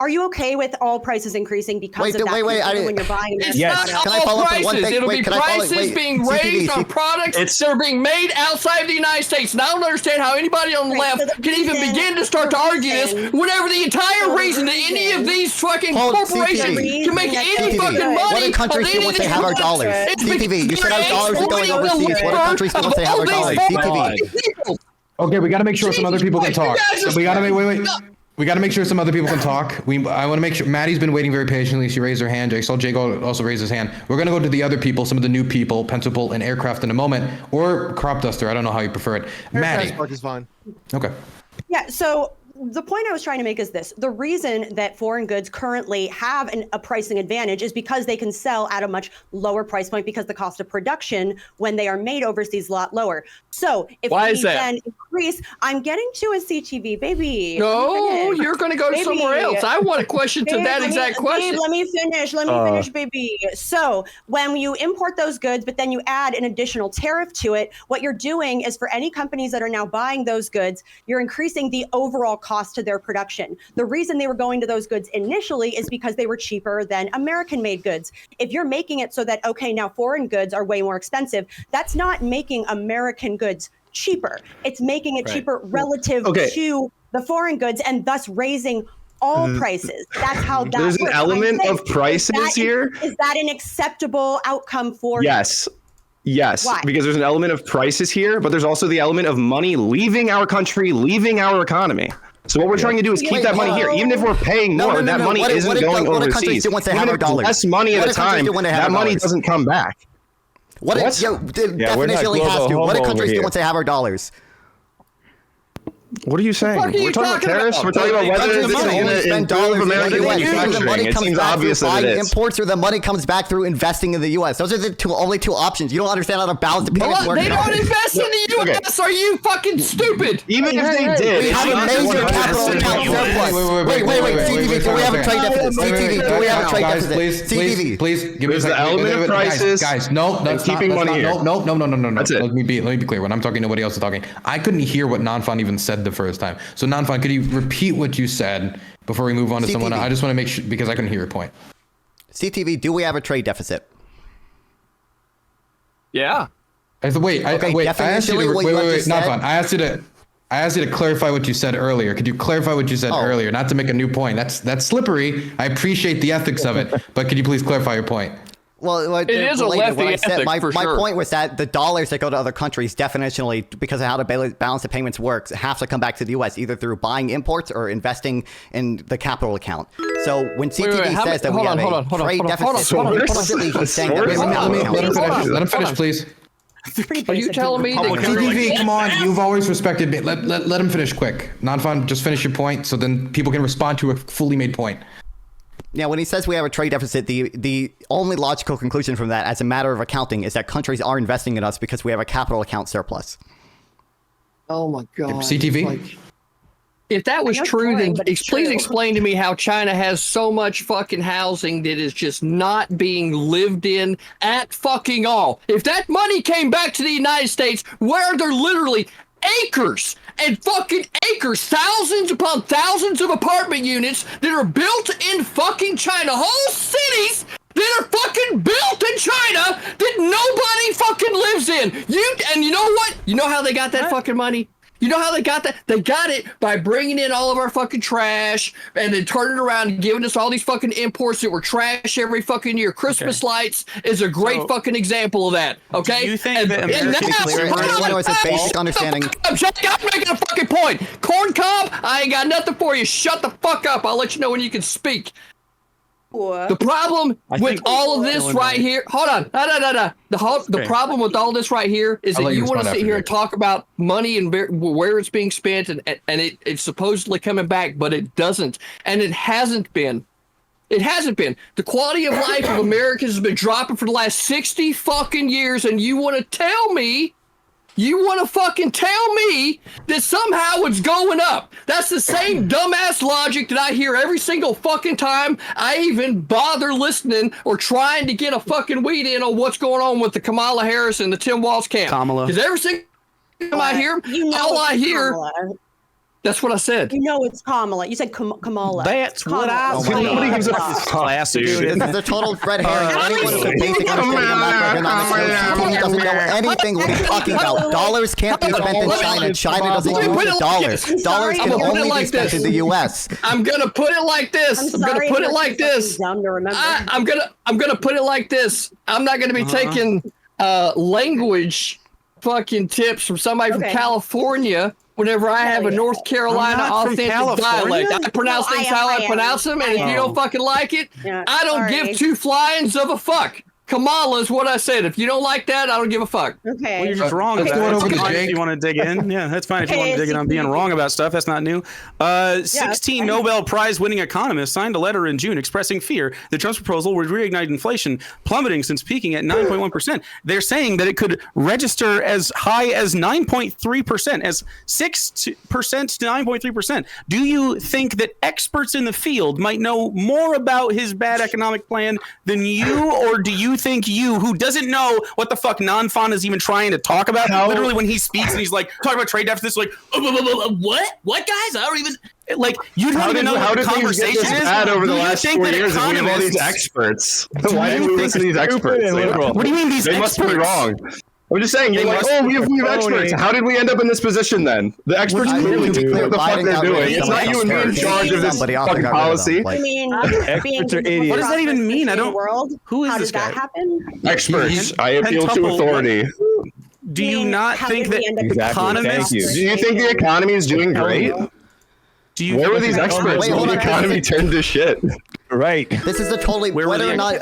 Are you okay with all prices increasing because of that? When you're buying it's not all prices. It'll be prices being raised on products that are being made outside the United States. And I don't understand how anybody on the left can even begin to start to argue this whenever the entire reason that any of these fucking corporations can make any fucking money. What other countries do once they have our dollars? CTV, you said our dollars are going overseas. What other countries do once they have our dollars? CTV. Okay, we got to make sure some other people can talk. We got to wait. We got to make sure some other people can talk. I want to make sure. Maddie's been waiting very patiently. She raised her hand. I saw Jake also raise his hand. We're going to go to the other people, some of the new people, Pencil and Aircraft in a moment, or Crop Duster. I don't know how you prefer it. Maddie. Aircraft is fine. Okay. Yeah, so the point I was trying to make is this. The reason that foreign goods currently have a pricing advantage is because they can sell at a much lower price point because the cost of production when they are made overseas is a lot lower. So if we can increase, I'm getting to a CTV, baby. No, you're going to go to somewhere else. I want a question to that exact question. Let me finish, baby. So when you import those goods, but then you add an additional tariff to it, what you're doing is for any companies that are now buying those goods, you're increasing the overall cost to their production. The reason they were going to those goods initially is because they were cheaper than American-made goods. If you're making it so that, okay, now foreign goods are way more expensive, that's not making American goods cheaper. It's making it cheaper relative to the foreign goods and thus raising all prices. That's how that There's an element of prices here. Is that an acceptable outcome for you? Yes, Why? Because there's an element of prices here, but there's also the element of money leaving our country, leaving our economy. So what we're trying to do is keep that money here. Even if we're paying more, that money isn't going overseas. Even if less money at a time, that money doesn't come back. What definitionally has to. What do countries do once they have our dollars? What are you saying? We're talking about tariffs. We're talking about whether it's going to improve American manufacturing. It seems obvious that it is. Imports or the money comes back through investing in the U.S. Those are the only two options. You don't understand how to balance the payments work. They don't invest in the U.S. Are you fucking stupid? Even if they did, we have a major capital account surplus. Wait. CTV, do we have a trade deficit? CTV, do we have a trade deficit? CTV, please give me the element of crisis. Guys, no, that's keeping money here. No. That's it. Let me be clear. When I'm talking, nobody else is talking. I couldn't hear what Nonfon even said the first time. So Nonfon, could you repeat what you said before we move on to someone? I just want to make sure because I couldn't hear your point. CTV, do we have a trade deficit? Yeah. Wait. I asked you to Nonfon. I asked you to clarify what you said earlier. Could you clarify what you said earlier? Not to make a new point. That's slippery. I appreciate the ethics of it, but could you please clarify your point? Well, it is a lefty ethic, my sure. point was that the dollars that go to other countries definitionally, because of how the balance of payments works, have to come back to the U.S. either through buying imports or investing in the capital account. So when CTV says that we have a trade deficit, implicitly he's saying that there's a capital account. Let him finish, please. Are you telling me that CTV, come on, you've always respected me. Let him finish quick. Nonfon, just finish your point so then people can respond to a fully made point. Yeah, when he says we have a trade deficit, the only logical conclusion from that, as a matter of accounting, is that countries are investing in us because we have a capital account surplus. Oh my God. CTV? If that was true, then please explain to me how China has so much fucking housing that is just not being lived in at fucking all. If that money came back to the United States, where there literally acres and fucking acres, thousands upon thousands of apartment units that are built in fucking China, whole cities that are fucking built in China that nobody fucking lives in. And you know what? You know how they got that fucking money? You know how they got that? They got it by bringing in all of our fucking trash and then turning around and giving us all these fucking imports that were trash every fucking year. Christmas lights is a great fucking example of that. Okay? Do you think that American was a basic understanding? I'm making a fucking point. Corn cob, I ain't got nothing for you. Shut the fuck up. I'll let you know when you can speak. The problem with all of this right here, hold on, the problem with all this right here is that you want to sit here and talk about money and where it's being spent and it's supposedly coming back, but it doesn't, and it hasn't been. It hasn't been. The quality of life of Americans has been dropping for the last 60 fucking years, and you want to tell me that somehow it's going up. That's the same dumbass logic that I hear every single fucking time I even bother listening or trying to get a fucking weed in on what's going on with the Kamala Harris and the Tim Walz camp. Kamala. Because every single I hear? All I hear. Kamala. That's what I said. You know it's Kamala. You said Kamala. That's what I said. Nobody gives a classic. Dude, this is a total red herring. Anyone with a basic understanding of macroeconomics doesn't know anything what he's talking about. Dollars can't be spent in China. China doesn't use the dollars. Dollars can only be spent in the U.S. I'm gonna put it like this. I'm gonna put it like this. I'm gonna put it like this. I'm not gonna be taking language fucking tips from somebody from California. Whenever I have a North Carolina authentic dialect, I pronounce things how I pronounce them, and if you don't fucking like it, I don't give two flyings of a fuck. Kamala is what I said. If you don't like that, I don't give a fuck. Okay. Well, you're just wrong. Let's go over to Jake. If you want to dig in, yeah, that's fine. If you want to dig in on being wrong about stuff, that's not new. 16 Nobel Prize winning economists signed a letter in June expressing fear that Trump's proposal would reignite inflation, plummeting since peaking at 9.1%. They're saying that it could register as high as 9.3%, as 6% to 9.3%. Do you think that experts in the field might know more about his bad economic plan than you, or do you think you, who doesn't know what the fuck Nonfon is even trying to talk about, literally when he speaks and he's like talking about trade deficits, like what guys? I don't even like. You don't even know what the conversation is. Bad over the last 4 years, if we have all these experts. Why didn't we listen to these experts? What do you mean these they experts? Must be wrong. I'm just saying, you're like, we have experts. How did we end up in this position then? The experts clearly do what the fuck they're doing. It's not you and me in charge of this fucking policy. I mean, experts are idiots. What does that even mean? I don't. Who is How this did guy? that happen? Experts. I appeal to authority. Do you not think that economists? Do you think the economy is doing great? Where were these experts when the economy turned to shit? Right. This is a totally whether or not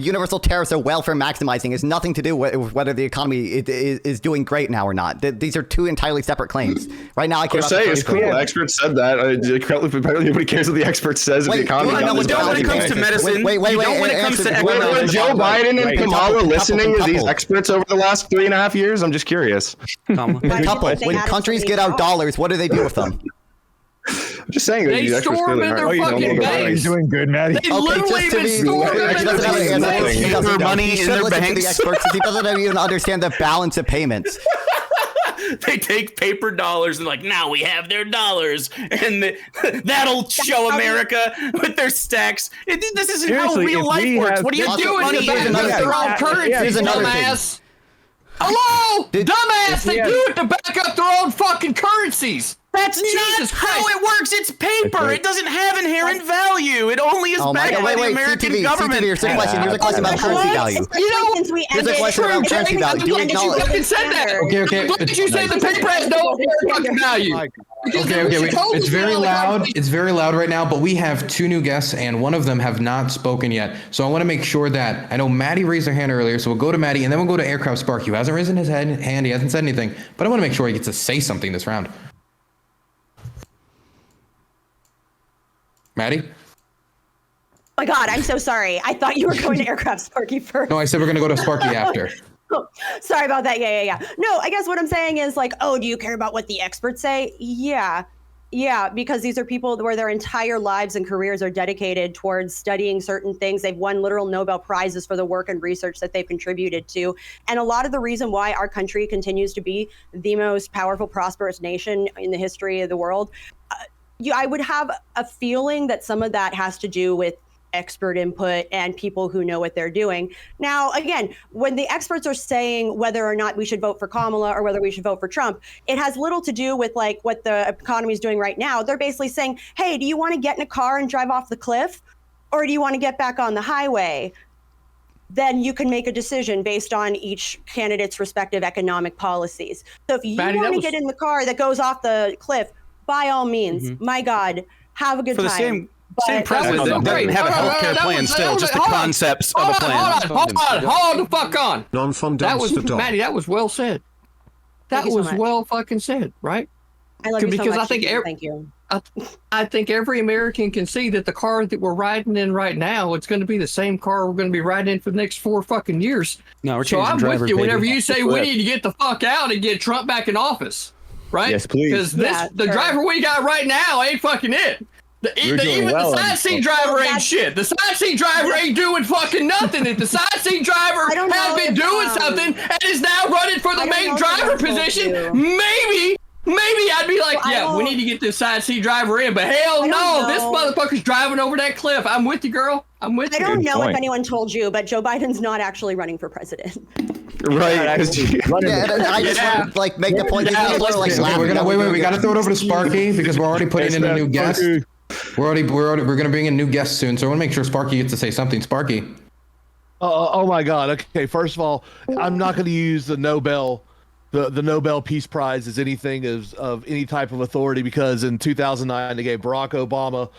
universal tariffs are welfare maximizing has nothing to do with whether the economy is doing great now or not. These are two entirely separate claims. Right now, I care about it's cool. Experts said that. Apparently, nobody cares what the expert says of the economy. When it comes to medicine, when it comes to were Joe Biden and Kamala listening to these experts over the last 3.5 years? I'm just curious. When countries get out dollars, what do they do with them? I'm just saying that they storm in their fucking banks. Doing good, Maddie. They literally even storm in their banks. He doesn't money in their banks. He doesn't even understand the balance of payments. They take paper dollars and like, now we have their dollars, and that'll show America with their stacks. This isn't how real life works. What are you doing? Money in their own currencies, dumbass. Hello, dumbass. They do it to back up their own fucking currencies. That's not how it works. It's paper. It doesn't have inherent value. It only is backed by the American government. Here's a question about currency value. Here's a question about currency value. Do you acknowledge? Okay. Why did you say the paper has no fucking value? Okay. It's very loud. It's very loud right now, but we have two new guests, and one of them have not spoken yet. So I want to make sure that I know Maddie raised her hand earlier, so we'll go to Maddie, and then we'll go to Aircraft Spark. He hasn't risen his hand. He hasn't said anything, but I want to make sure he gets to say something this round. Maddie? Oh my God, I'm so sorry. I thought you were going to Aircraft Sparky first. No, I said we're going to go to Sparky after. Oh, sorry about that. Yeah. No, I guess what I'm saying is like, do you care about what the experts say? Yeah, because these are people where their entire lives and careers are dedicated towards studying certain things. They've won literal Nobel Prizes for the work and research that they've contributed to. And a lot of the reason why our country continues to be the most powerful, prosperous nation in the history of the world, I would have a feeling that some of that has to do with expert input and people who know what they're doing. Now, again, when the experts are saying whether or not we should vote for Kamala or whether we should vote for Trump, it has little to do with like what the economy is doing right now. They're basically saying, hey, do you want to get in a car and drive off the cliff? Or do you want to get back on the highway? Then you can make a decision based on each candidate's respective economic policies. So if you want to get in the car that goes off the cliff, by all means, my God, have a good time. Same president doesn't have a healthcare plan still, just the concepts of a plan. Hold the fuck on. Nonfon That was, the dog. Maddie, that was well said. That was well fucking said, right? I love you so because much. I think Thank you. I think every American can see that the car that we're riding in right now, it's going to be the same car we're going to be riding in for the next 4 fucking years. No, we're so changing I'm drivers, with you whenever baby. you say we need to get the fuck out and get Trump back in office, right? Yes, please. Because the driver we got right now ain't fucking it. Even the side seat driver ain't shit. The side seat driver ain't doing fucking nothing. If the side seat driver has been doing something and is now running for the main driver position, maybe I'd be like, we need to get this side seat driver in. But hell no, this motherfucker's driving over that cliff. I'm with you, girl. I'm with you. I don't know if anyone told you, but Joe Biden's not actually running for president. Right. I just want to make the point. We got to throw it over to Sparky because we're already putting in a new guest. We're going to bring in new guests soon, so I want to make sure Sparky gets to say something. Sparky. Oh my God. Okay. First of all, I'm not going to use the Nobel Peace Prize as anything of any type of authority, because in 2009 they gave Barack Obama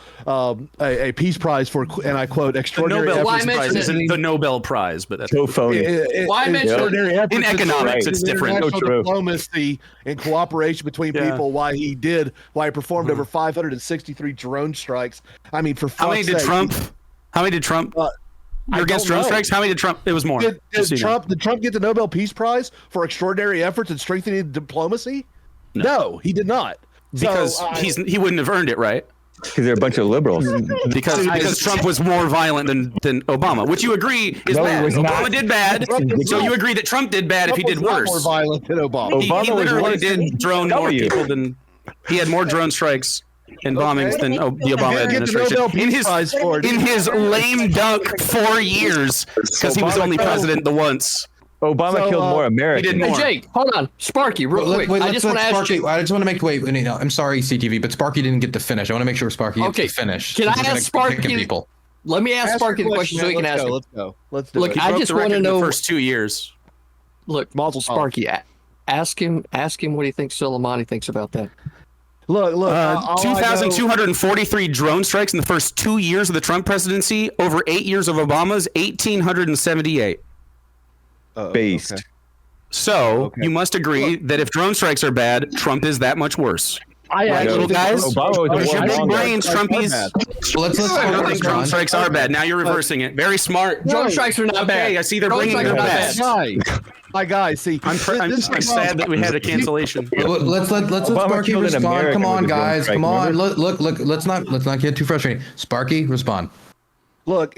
a peace prize for, and I quote, extraordinary the Nobel efforts. Peace Prize isn't the Nobel Prize, but that's so phony. Why mention extraordinary efforts in economics? It's different. Diplomacy and cooperation between people. Why he performed over 563 drone strikes. I mean, for how many did Trump? How many did Trump? You're against drone strikes? How many did Trump? It was more. Did Trump get the Nobel Peace Prize for extraordinary efforts in strengthening diplomacy? No, he did not. Because he wouldn't have earned it, right? Because they're a bunch of liberals. because Trump was more violent than Obama, which you agree is bad. Obama did bad, so you agree that Trump did bad if he did worse. More violent than Obama. He literally did drone more people than he had more drone strikes and bombings than the Obama administration in his lame duck 4 years, because he was only president the once. Obama killed more Americans. He did more. Hey, Jake, hold on, Sparky, real quick. I just want to ask you. I just want to make I'm sorry, CTV, but Sparky didn't get to finish. I want to make sure Sparky gets to finish. Can I ask Sparky? Let me ask Sparky the question so he can ask. Let's go. Let's do it. Look, I just want to know the first 2 years. Look, Sparky, ask him what he thinks Soleimani thinks about that. Look. 2,243 drone strikes in the first 2 years of the Trump presidency. Over 8 years of Obama's, 1,878. Based. Okay. So you must agree that if drone strikes are bad, Trump is that much worse. Little guys, use your big brains, Trumpies. Let's think drone strikes are bad. Now you're reversing it. Very smart. Drone strikes are not bad. I see they're bringing their best. My guy, see, I'm sad that we had a cancellation. Let's Sparky respond. Come on, guys. Come on. Look. Let's not get too frustrated. Sparky, respond. Look,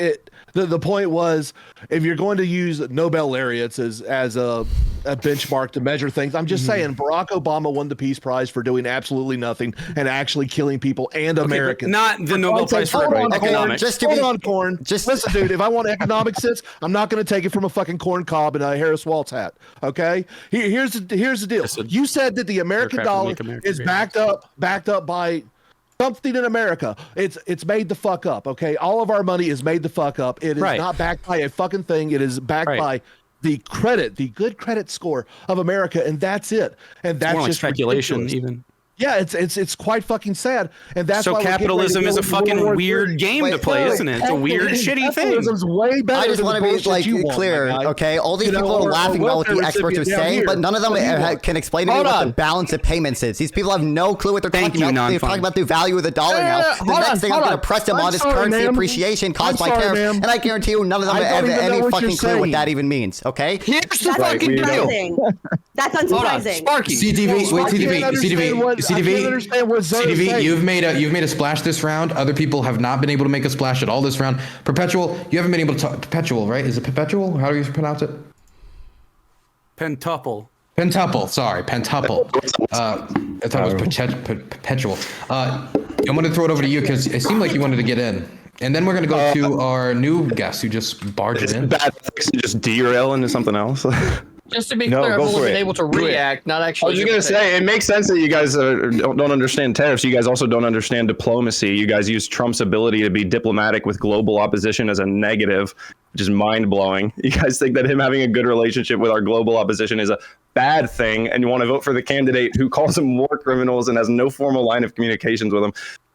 the point was, if you're going to use Nobel laureates as a benchmark to measure things, I'm just saying Barack Obama won the Peace Prize for doing absolutely nothing and actually killing people and Americans. Not the Nobel Prize for economics. Hold on, Corn. Listen, dude, if I want economic sense, I'm not going to take it from a fucking corn cob and a Harris Waltz hat. Okay? Here's the deal. You said that the American dollar is backed up by something in America. It's made the fuck up, okay? All of our money is made the fuck up. It is not backed by a fucking thing. It is backed by the good credit score of America, and that's it. And that's more like just speculation, ridiculous. even. Yeah, it's quite fucking sad, and that's so why capitalism is a fucking weird game to play, isn't it? It's a weird, shitty thing. Capitalism's way better. I just want to be clear, okay? All these people are laughing about what the experts are saying, but none of them can explain to me what the balance of payments is. These people have no clue what they're talking about. They're talking about the value of the dollar now. The next thing I'm going to press them on is currency appreciation caused by tariffs, and I guarantee you, none of them have any fucking clue what that even means. Okay? Here's the fucking deal. That's unsurprising. Sparky. CTV, you've made a splash this round. Other people have not been able to make a splash at all this round. Perpetual, you haven't been able to talk. Perpetual, right? Is it Perpetual? How do you pronounce it? Pentuple. Sorry, Pentuple. I thought it was Perpetual. I'm going to throw it over to you because it seemed like you wanted to get in. And then we're going to go to our new guest who just barged in. Bad things to just derail into something else. Just to be clear, I've only been able to react, not actually. I was just going to say, it makes sense that you guys don't understand tariffs. You guys also don't understand diplomacy. You guys use Trump's ability to be diplomatic with global opposition as a negative, which is mind-blowing. You guys think that him having a good relationship with our global opposition is a bad thing, and you want to vote for the candidate who calls them war criminals and has no formal line of communications with them.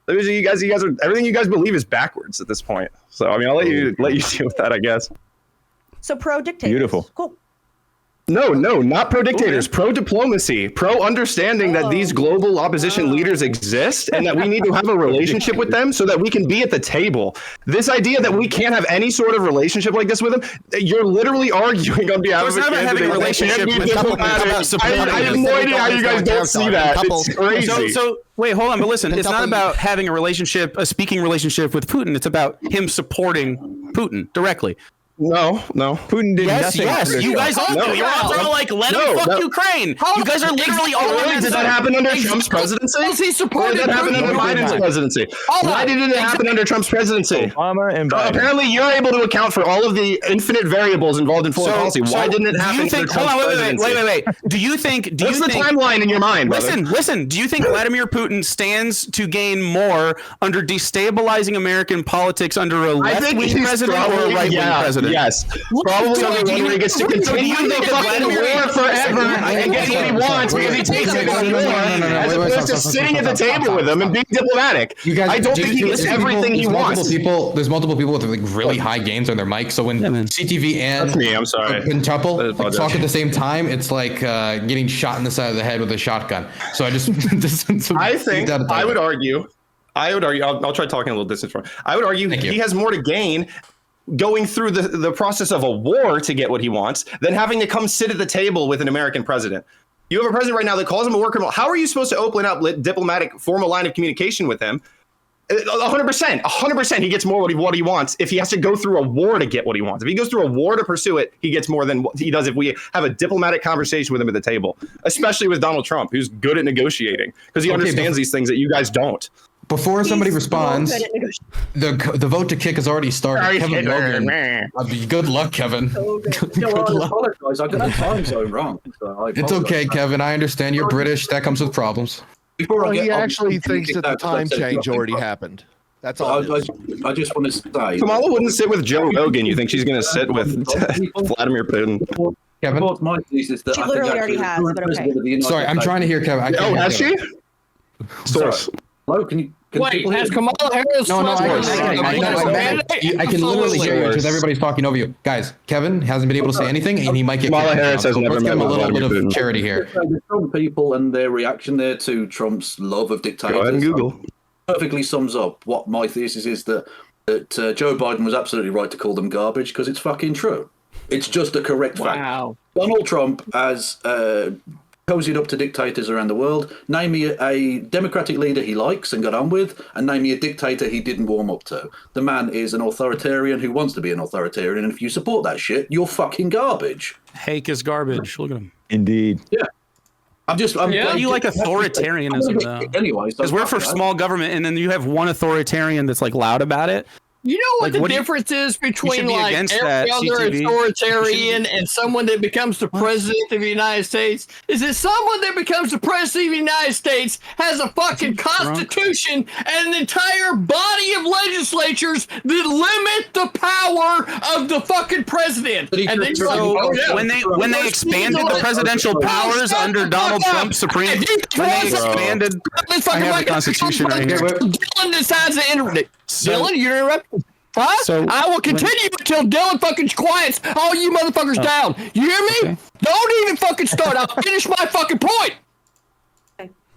You guys are, everything you guys believe is backwards at this point. So, I mean, I'll let you deal with that, I guess. So pro-dictators. Beautiful. Cool. No, not pro-dictators, pro-diplomacy, pro-understanding that these global opposition leaders exist and that we need to have a relationship with them so that we can be at the table. This idea that we can't have any sort of relationship like this with them, you're literally arguing on behalf of a candidate. Having a relationship with I have no idea how you guys don't see that. It's crazy. So wait, hold on. But listen, it's not about having a speaking relationship with Putin. It's about him supporting Putin directly. No. Putin did nothing. Yes, you guys all do. You're all like, let him fuck Ukraine. You guys are literally all. Did that happen under Trump's presidency? He supported that happened under Biden's presidency? Why didn't it happen under Trump's presidency? Obama and Biden. Apparently, you're able to account for all of the infinite variables involved in foreign policy. Why didn't it happen under Trump's presidency? Wait. Do you think? What's the timeline in your mind, brother? Listen. Do you think Vladimir Putin stands to gain more under destabilizing American politics under a left-wing president or a right-wing president? Yes. Probably only one where he gets to continue the fucking war forever and get what he wants because he takes it on war as opposed to sitting at the table with him and being diplomatic. I don't think he gets everything he wants. There's multiple people with like really high gains on their mic. So when CTV and Quintuple talk at the same time, it's like getting shot in the side of the head with a shotgun. So I would argue. I'll try talking a little distance from. I would argue he has more to gain going through the process of a war to get what he wants than having to come sit at the table with an American president. You have a president right now that calls him a war criminal. How are you supposed to open up diplomatic formal line of communication with him? 100% he gets more what he wants if he has to go through a war to get what he wants. If he goes through a war to pursue it, he gets more than what he does if we have a diplomatic conversation with him at the table, especially with Donald Trump, who's good at negotiating because he understands these things that you guys don't. Before somebody responds, the vote to kick has already started. Kevin Logan. Good luck, Kevin. Good luck. I got the time zone wrong. It's okay, Kevin. I understand you're British. That comes with problems. He actually thinks that the time change already happened. That's all. I just want to say, Kamala wouldn't sit with Joe Rogan. You think she's going to sit with Vladimir Putin? Kevin? My thesis that she literally already has, but okay. Sorry, I'm trying to hear Kevin. Has she? Source. Hello, can you? Wait, has Kamala Harris? No, I can literally hear you because everybody's talking over you. Guys, Kevin hasn't been able to say anything, and he might get. Kamala Harris has never met a little bit of charity here. The Trump people and their reaction there to Trump's love of dictators. Go ahead and Google. Perfectly sums up what my thesis is that Joe Biden was absolutely right to call them garbage because it's fucking true. It's just a correct fact. Donald Trump has cozied up to dictators around the world. Name me a democratic leader he likes and got on with, and name me a dictator he didn't warm up to. The man is an authoritarian who wants to be an authoritarian, and if you support that shit, you're fucking garbage. Hake is garbage. Look at him. Indeed. Yeah. You like authoritarianism, though. Anyways, because we're for small government, and then you have one authoritarian that's like loud about it. You know what the difference is between like every other authoritarian and someone that becomes the president of the United States is that someone that becomes the president of the United States has a fucking constitution and an entire body of legislatures that limit the power of the fucking president. And then when they expanded the presidential powers under Donald Trump's Supreme, when they expanded, I have the Constitution right here. Dylan decides to interrupt. Dylan, you interrupt. Huh? So, I will continue until Dylan fucking quiets all you motherfuckers down. You hear me? Okay. Don't even fucking start. I'll finish my fucking point.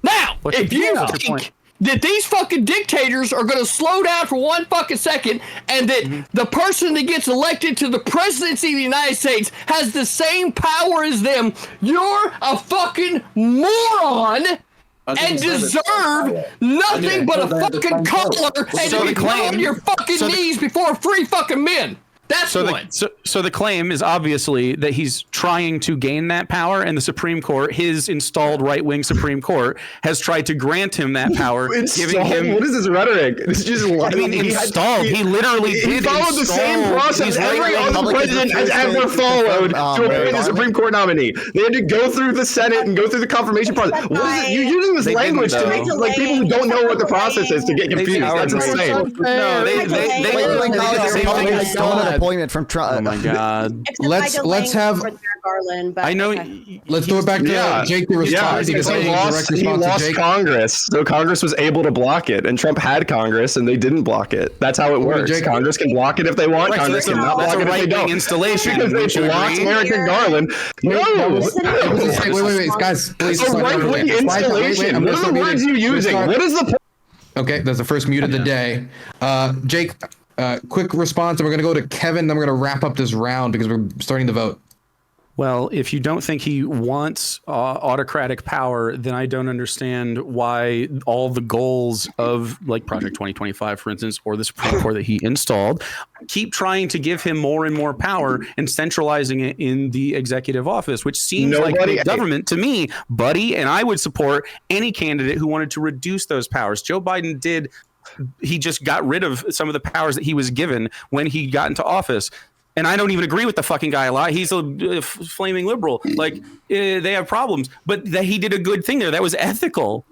Now, if you think that these fucking dictators are going to slow down for 1 fucking second and that the person that gets elected to the presidency of the United States has the same power as them, you're a fucking moron. And deserve nothing but a fucking collar and to be on your fucking knees before free fucking men. That's one. So the claim is obviously that he's trying to gain that power, and the Supreme Court, his installed right-wing Supreme Court, has tried to grant him that power, giving him. What is this rhetoric? It's just. I mean, installed. He literally did. He followed the same process every other president has ever followed to appoint the Supreme Court nominee. They had to go through the Senate and go through the confirmation process. What is it? You're using this language to make like people who don't know what the process is to get confused. That's insane. No, they did the same thing. appointment from Trump. Oh my God. Let's have Garland. But I know. Let's throw it back to Jake to respond. He lost Congress, so Congress was able to block it, and Trump had Congress, and they didn't block it. That's how it works. Congress can block it if they want. Right, Congress so cannot block it if they don't. Installation because they blocked Merrick Garland. No. Wait, guys, please. It's a right-wing installation. What are the words you're using? What is the point? Okay, that's the first mute of the day. Jake, quick response, and we're going to go to Kevin, then we're going to wrap up this round because we're starting the vote. Well, if you don't think he wants autocratic power, then I don't understand why all the goals of like Project 2025, for instance, or the Supreme Court that he installed, keep trying to give him more and more power and centralizing it in the executive office, which seems like big government to me, buddy. And I would support any candidate who wanted to reduce those powers. Joe Biden did. He just got rid of some of the powers that he was given when he got into office. And I don't even agree with the fucking guy a lot. He's a flaming liberal. Like, they have problems. But he did a good thing there. That was ethical.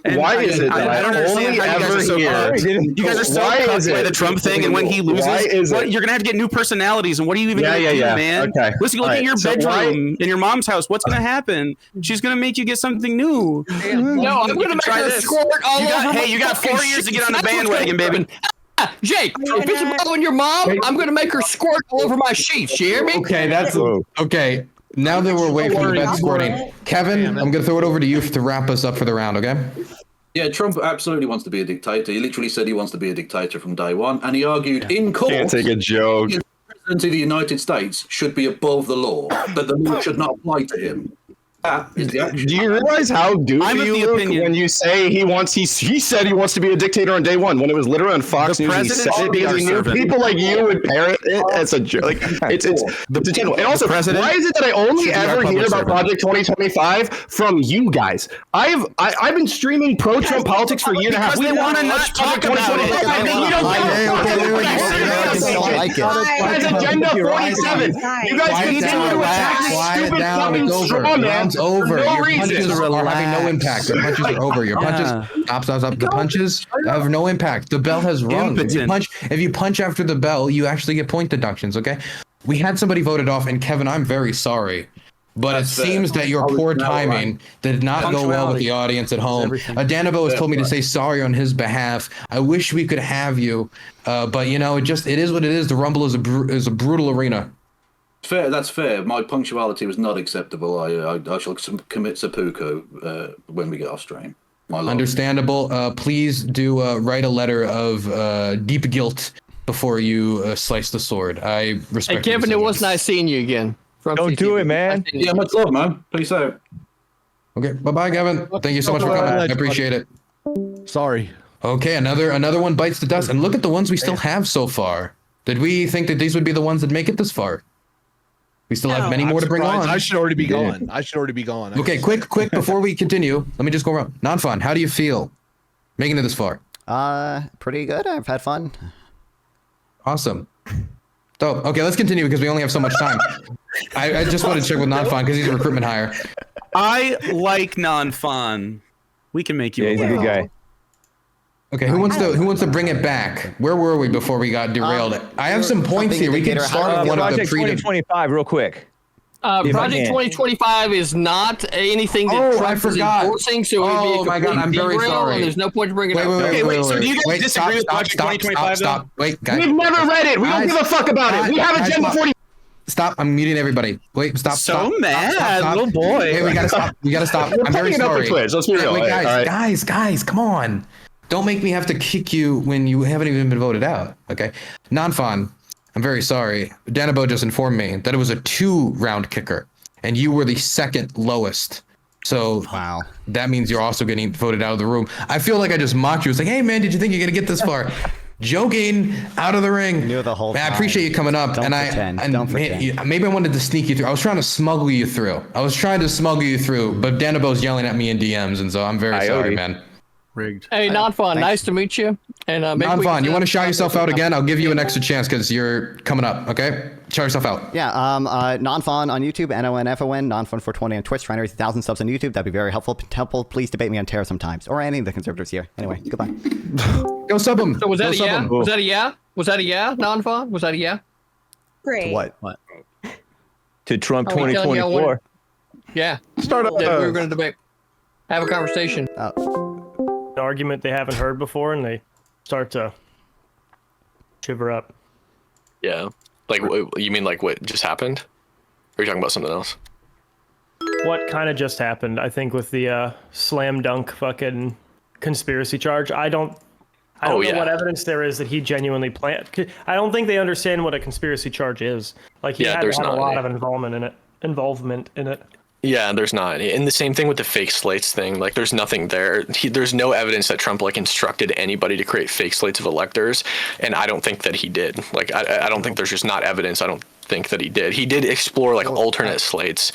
And why is it that I don't understand how you guys are so you guys are so cuffed by the Trump thing, and when he loses, you're going to have to get new personalities. And what are you even going to do, man? Okay. Listen, look at your bedroom in your mom's house. What's going to happen? She's going to make you get something new. No, I'm going to make her squirt all over. Hey, you got 4 years to get on the bandwagon, baby. Jake, if it's bothering your mom, I'm going to make her squirt all over my sheets. You hear me? Okay, okay. Now that we're away from the bed squirting, Kevin, I'm going to throw it over to you to wrap us up for the round, okay? Yeah, Trump absolutely wants to be a dictator. He literally said he wants to be a dictator from day one, and he argued in court. Can't take a joke. The president of the United States should be above the law, that the law should not apply to him. Do you realize how goofy you look when you say he said he wants to be a dictator on day one, when it was literally on Fox News? He said it because he knew people like you would parrot it as a joke. Like it's and also, why is it that I only ever hear about Project 2025 from you guys? I've been streaming pro-Trump politics for a year and a half. We want to not talk about it. Agenda 47. You guys continue to attack stupid fucking straw man. Over. Your punches are having no impact. Your punches are over. Your punches stop. The punches have no impact. The bell has rung. If you punch after the bell, you actually get point deductions. Okay. We had somebody voted off, and Kevin, I'm very sorry, but it seems that your poor timing did not go well with the audience at home. Danabo has told me to say sorry on his behalf. I wish we could have you, but you know, it is what it is. The Rumble is a brutal arena. Fair, that's fair. My punctuality was not acceptable. I shall commit seppuku when we get off stream. Understandable. Please do write a letter of deep guilt before you slice the sword. I respect. Hey, Kevin, it was nice seeing you again. Don't do it, man. Yeah, much love, man. Peace out. Okay, bye-bye, Kevin. Thank you so much for coming. I appreciate it. Sorry. Okay, another one bites the dust. And look at the ones we still have so far. Did we think that these would be the ones that make it this far? We still have many more to bring on. I should already be gone. Okay, quick, before we continue, let me just go around. Nonfon, how do you feel making it this far? Pretty good. I've had fun. Awesome. So, okay, let's continue because we only have so much time. I just want to check with Nonfon because he's a recruitment hire. I like Nonfon. We can make you he's a good guy. Okay, who wants to bring it back? Where were we before we got derailed? I have some points here. We can start with one of the freedom. 2025 real quick. Project 2025 is not anything that Trump is enforcing, so it would be a complete I'm very sorry. And there's no point to bring it up. Wait, so do you guys disagree with Project 2025? Stop. Wait, guys. We've never read it. We don't give a fuck about it. We have Agenda 40. Stop! I'm muting everybody. Wait, stop! So mad, little boy. Hey, we gotta stop. We gotta stop. I'm very sorry. Let's be real. Wait, guys, come on! Don't make me have to kick you when you haven't even been voted out. Okay, Nonfon, I'm very sorry. Danabo just informed me that it was a 2-round kicker, and you were the second lowest. So wow, that means you're also getting voted out of the room. I feel like I just mocked you. It's like, hey man, did you think you're gonna get this far? Joking, out of the ring. Knew the whole man, I appreciate you coming up. Don't maybe I wanted to sneak you through. I was trying to smuggle you through. But Danabo's yelling at me in DMs, and so I'm very sorry, man. Rigged. Hey, Nonfon, nice to meet you. And Nonfon, you want to shout yourself out again? I'll give you an extra chance because you're coming up. Okay, shout yourself out. Yeah, Nonfon on YouTube, NONFON, Nonfon 420 on Twitch, trying to reach 1,000 subs on YouTube. That'd be very helpful. Temple, please debate me on Tariffs sometimes, or any of the conservatives here. Anyway, goodbye. Go sub him. So was that a yeah? Was that a yeah? Was that a yeah, Nonfon? Was that a yeah? great. What? To Trump 2024. Yeah. Start up. Yeah, we were going to debate. Have a conversation. An argument they haven't heard before, and they start to shiver up. Yeah. Like, you mean like what just happened? Or are you talking about something else? What kind of just happened? I think with the slam dunk fucking conspiracy charge. I don't know what evidence there is that he genuinely planned. I don't think they understand what a conspiracy charge is. Like he had a lot of involvement in it. Yeah, there's not any. And the same thing with the fake slates thing. Like, there's nothing there. There's no evidence that Trump like instructed anybody to create fake slates of electors, and I don't think that he did. Like, I don't think there's just not evidence. I don't think that he did. He did explore like alternate slates,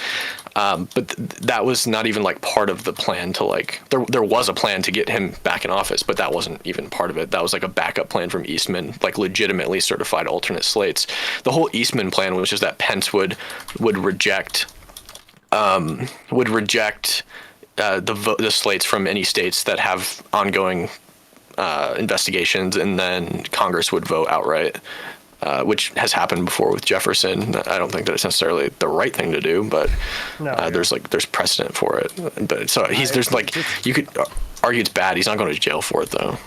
but that was not even like part of the plan to like. There was a plan to get him back in office, but that wasn't even part of it. That was like a backup plan from Eastman, like legitimately certified alternate slates. The whole Eastman plan was just that Pence would reject. The slates from any states that have ongoing investigations, and then Congress would vote outright, which has happened before with Jefferson. I don't think that it's necessarily the right thing to do, but there's precedent for it. But so you could argue it's bad. He's not going to jail for it though.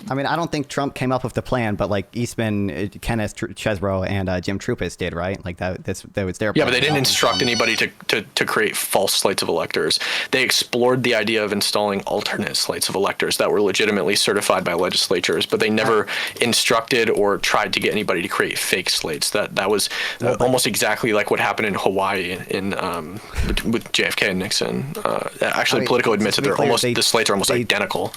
I mean, I don't think Trump came up with the plan, but like Eastman, Kenneth Chesebro, and Jim Trupis did, right? Like that was their plan. Yeah, but they didn't instruct anybody to create false slates of electors. They explored the idea of installing alternate slates of electors that were legitimately certified by legislatures, but they never instructed or tried to get anybody to create fake slates. That was almost exactly like what happened in Hawaii with JFK and Nixon. Actually, Politico admits that the slates are almost identical.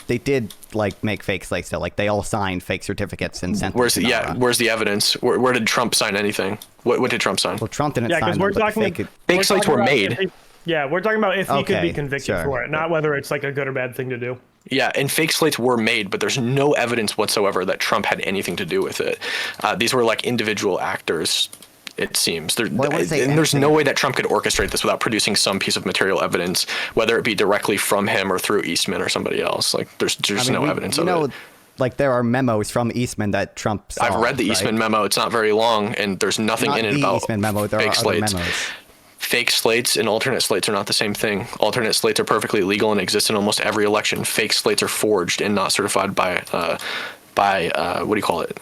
They did like make fake slates though. Like they all signed fake certificates and sent. Where's the evidence? Where did Trump sign anything? What did Trump sign? Well, Trump didn't sign them, but fake slates were made. We're talking about if he could be convicted for it, not whether it's like a good or bad thing to do. Yeah, and fake slates were made, but there's no evidence whatsoever that Trump had anything to do with it. These were like individual actors. It seems there's no way that Trump could orchestrate this without producing some piece of material evidence, whether it be directly from him or through Eastman or somebody else. Like there's no evidence of it. Like there are memos from Eastman that Trump saw. I've read the Eastman memo. It's not very long, and there's nothing in it about Eastman memo. There fake are slates. Memos. Fake slates and alternate slates are not the same thing. Alternate slates are perfectly legal and exist in almost every election. Fake slates are forged and not certified by what do you call it?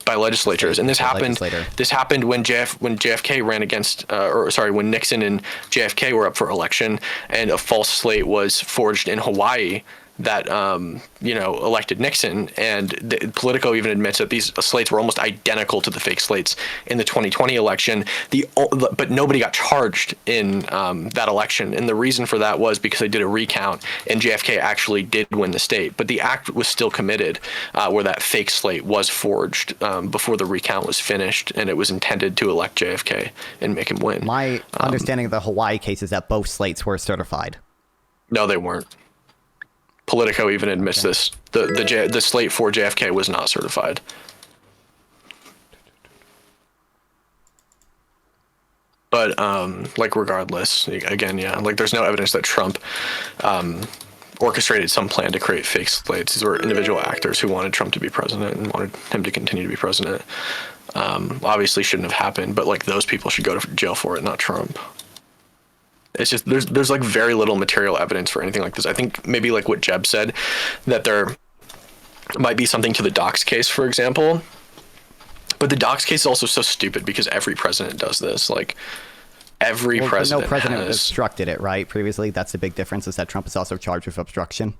By legislatures. And this happened when JFK ran against when Nixon and JFK were up for election, and a false slate was forged in Hawaii that elected Nixon, and Politico even admits that these slates were almost identical to the fake slates in the 2020 election. But nobody got charged in that election, and the reason for that was because they did a recount, and JFK actually did win the state, but the act was still committed where that fake slate was forged before the recount was finished, and it was intended to elect JFK and make him win. My understanding of the Hawaii case is that both slates were certified. No, they weren't. Politico even admits this. The slate for JFK was not certified. But regardless, again, there's no evidence that Trump orchestrated some plan to create fake slates. These were individual actors who wanted Trump to be president and wanted him to continue to be president. Obviously shouldn't have happened, but like those people should go to jail for it, not Trump. It's just there's like very little material evidence for anything like this. I think maybe like what Jeb said, that there might be something to the Dox case, for example. But the Dox case is also so stupid because every president does this. Like every president. No president obstructed it, right? Previously, that's the big difference, is that Trump is also charged with obstruction.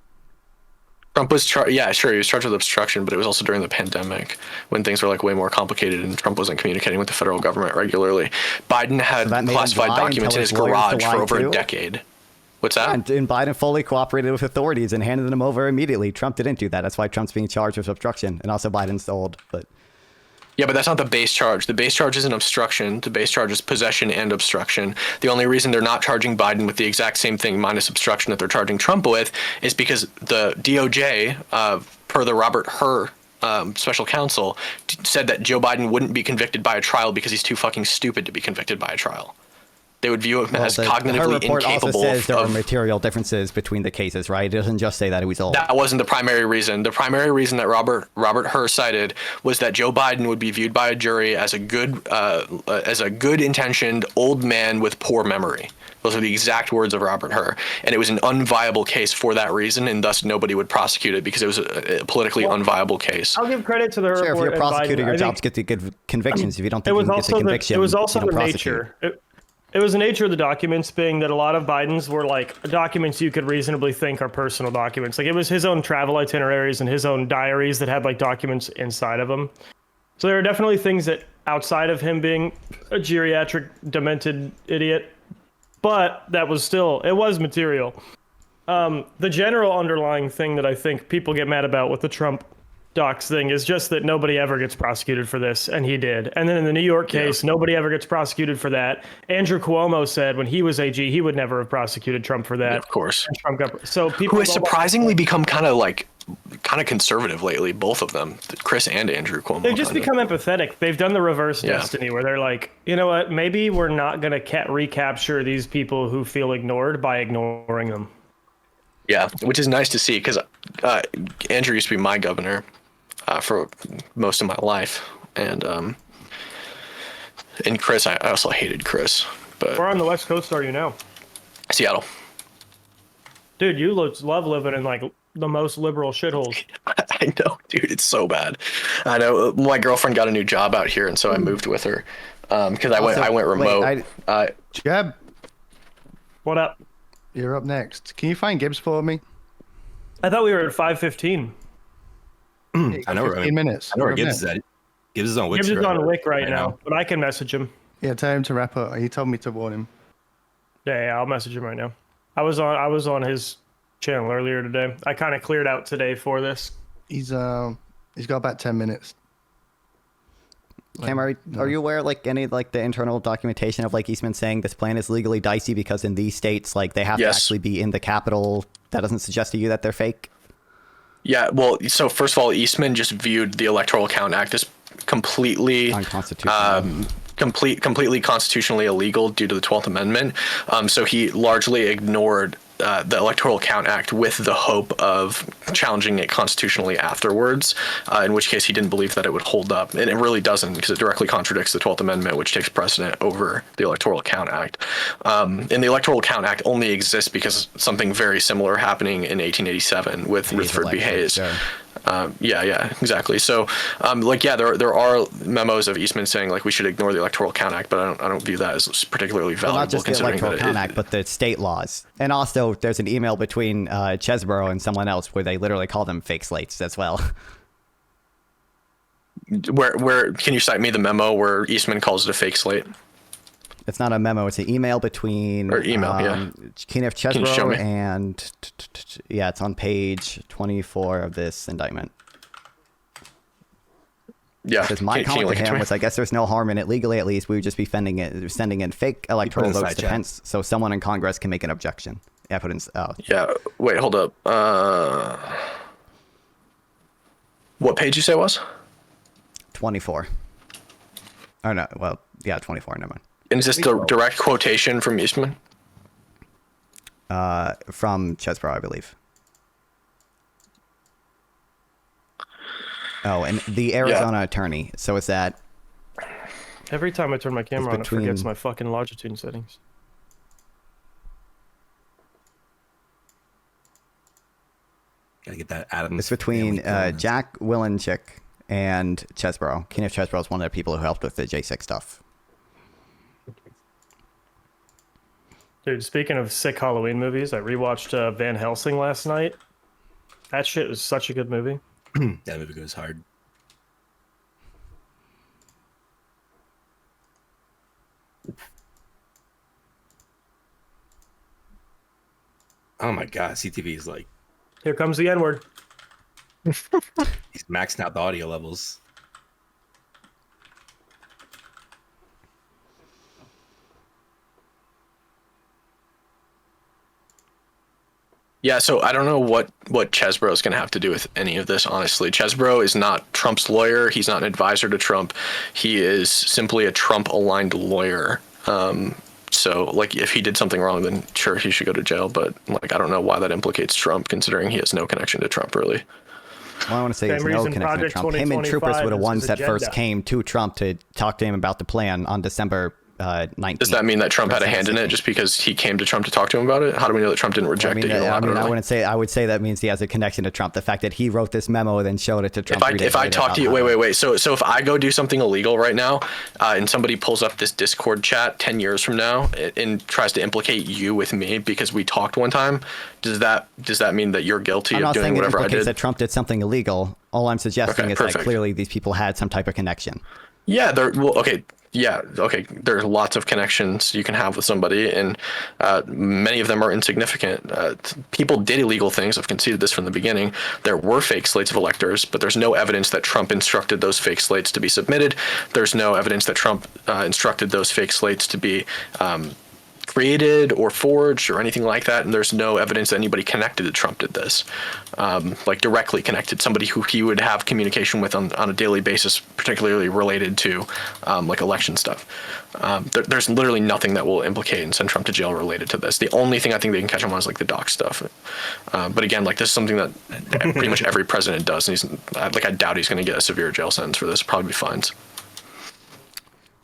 Trump was charged. Yeah, sure, he was charged with obstruction, but it was also during the pandemic when things were like way more complicated and Trump wasn't communicating with the federal government regularly. Biden had classified documents in his garage for over a decade. What's that? And Biden fully cooperated with authorities and handed them over immediately. Trump didn't do that. That's why Trump's being charged with obstruction, and also Biden's old, but. Yeah, but that's not the base charge. The base charge isn't obstruction. The base charge is possession and obstruction. The only reason they're not charging Biden with the exact same thing minus obstruction that they're charging Trump with is because the DOJ, per the Robert Hur special counsel, said that Joe Biden wouldn't be convicted by a trial because he's too fucking stupid to be convicted by a trial. They would view him as cognitively her report incapable. Also says there are material differences between the cases, right? It doesn't just say that he was old. That wasn't the primary reason. The primary reason that Robert Hur cited was that Joe Biden would be viewed by a jury as a good-intentioned old man with poor memory. Those are the exact words of Robert Hur, and it was an unviable case for that reason, and thus nobody would prosecute it because it was a politically unviable case. I'll give credit to the report. If you're a prosecutor, your job's get to get convictions. If you don't think you can get the conviction, it was also you don't the nature. It was the nature of the documents being that a lot of Biden's were like documents you could reasonably think are personal documents. Like it was his own travel itineraries and his own diaries that had like documents inside of them. So there are definitely things that outside of him being a geriatric demented idiot, but that was still, it was material. The general underlying thing that I think people get mad about with the Trump docs thing is just that nobody ever gets prosecuted for this, and he did. And then in the New York case, nobody ever gets prosecuted for that. Andrew Cuomo said when he was AG, he would never have prosecuted Trump for that. Yeah, of course. Trump so people who has surprisingly become kind of conservative lately, both of them, Chris and Andrew Cuomo. They've just become empathetic. They've done the reverse destiny where they're like, you know what, maybe we're not going to recapture these people who feel ignored by ignoring them. Yeah, which is nice to see because Andrew used to be my governor for most of my life, and Chris, I also hated Chris. But where on the West Coast are you now? Seattle. Dude, you love living in like the most liberal shitholes. I know, dude, it's so bad. I know. My girlfriend got a new job out here, and so I moved with her because I went remote. Jeb, what up? You're up next. Can you find Gibbs for me? I thought we were at 5:15. I know 15 minutes. I know where Gibbs is at. Gibbs is on Wick. Gibbs is on Wick right now, but I can message him. Yeah, tell him to wrap up. He told me to warn him. Yeah, I'll message him right now. I was on his channel earlier today. I kind of cleared out today for this. He's got about 10 minutes. Cam, are you aware like any like the internal documentation of like Eastman saying this plan is legally dicey because in these states like they have to actually be in the Capitol? That doesn't suggest to you that they're fake? Yeah, well, so first of all, Eastman just viewed the Electoral Count Act as completely unconstitutional. Completely constitutionally illegal due to the 12th Amendment. So he largely ignored the Electoral Count Act with the hope of challenging it constitutionally afterwards, in which case he didn't believe that it would hold up. And it really doesn't, because it directly contradicts the 12th Amendment, which takes precedent over the Electoral Count Act. And the Electoral Count Act only exists because something very similar happening in 1887 with Rutherford B. Hayes. Yeah, exactly. So, there are memos of Eastman saying like we should ignore the Electoral Count Act, but I don't view that as particularly valuable. Well, not just the Electoral Count Act, but the state laws. And also, there's an email between Chesborough and someone else where they literally call them fake slates as well. Where can you cite me the memo where Eastman calls it a fake slate? It's not a memo. It's an email between Kenneth Chesborough and it's on page 24 of this indictment. Yeah. Because my comment to him was, I guess there's no harm in it legally. At least we would just be sending in fake electoral votes to Pence, so someone in Congress can make an objection. Yeah, put in. Yeah. Wait, hold up. What page you say it was? 24. Oh no. Well, yeah, 24. Never mind. And is this the direct quotation from Eastman? From Chesborough, I believe. Oh, and the Arizona attorney. So is that... Every time I turn my camera on, it forgets my fucking longitude settings. Gotta get that Adams. It's between Jack Willenchick and Chesborough. Kenneth Chesborough is one of the people who helped with the J6 stuff. Dude, speaking of sick Halloween movies, I rewatched Van Helsing last night. That shit was such a good movie. That movie goes hard. Oh my god, CTV is like... Here comes the N-word. He's maxing out the audio levels. Yeah, so I don't know what Chesborough is going to have to do with any of this, honestly. Chesborough is not Trump's lawyer. He's not an advisor to Trump. He is simply a Trump-aligned lawyer. So, like, if he did something wrong, then sure, he should go to jail. But, like, I don't know why that implicates Trump, considering he has no connection to Trump, really. Well, I want to say there's no connection to Trump. Him and troopers were the ones that first came to Trump to talk to him about the plan on December 19th. Does that mean that Trump had a hand in it just because he came to Trump to talk to him about it? How do we know that Trump didn't reject it? I wouldn't say. I would say that means he has a connection to Trump. The fact that he wrote this memo and then showed it to Trump. If I talk to you, wait. So if I go do something illegal right now, and somebody pulls up this Discord chat 10 years from now and tries to implicate you with me because we talked one time, does that mean that you're guilty of doing whatever I did? That Trump did something illegal. All I'm suggesting is that clearly these people had some type of connection. Yeah, there's lots of connections you can have with somebody, and many of them are insignificant. People did illegal things. I've conceded this from the beginning. There were fake slates of electors, but there's no evidence that Trump instructed those fake slates to be submitted. There's no evidence that Trump instructed those fake slates to be created or forged or anything like that, and there's no evidence that anybody connected to Trump did this, like directly connected, somebody who he would have communication with on a daily basis, particularly related to like election stuff. There's literally nothing that will implicate and send Trump to jail related to this. The only thing I think they can catch him on is like the doc stuff. But again, like this is something that pretty much every president does, and I doubt he's going to get a severe jail sentence for this. Probably fines.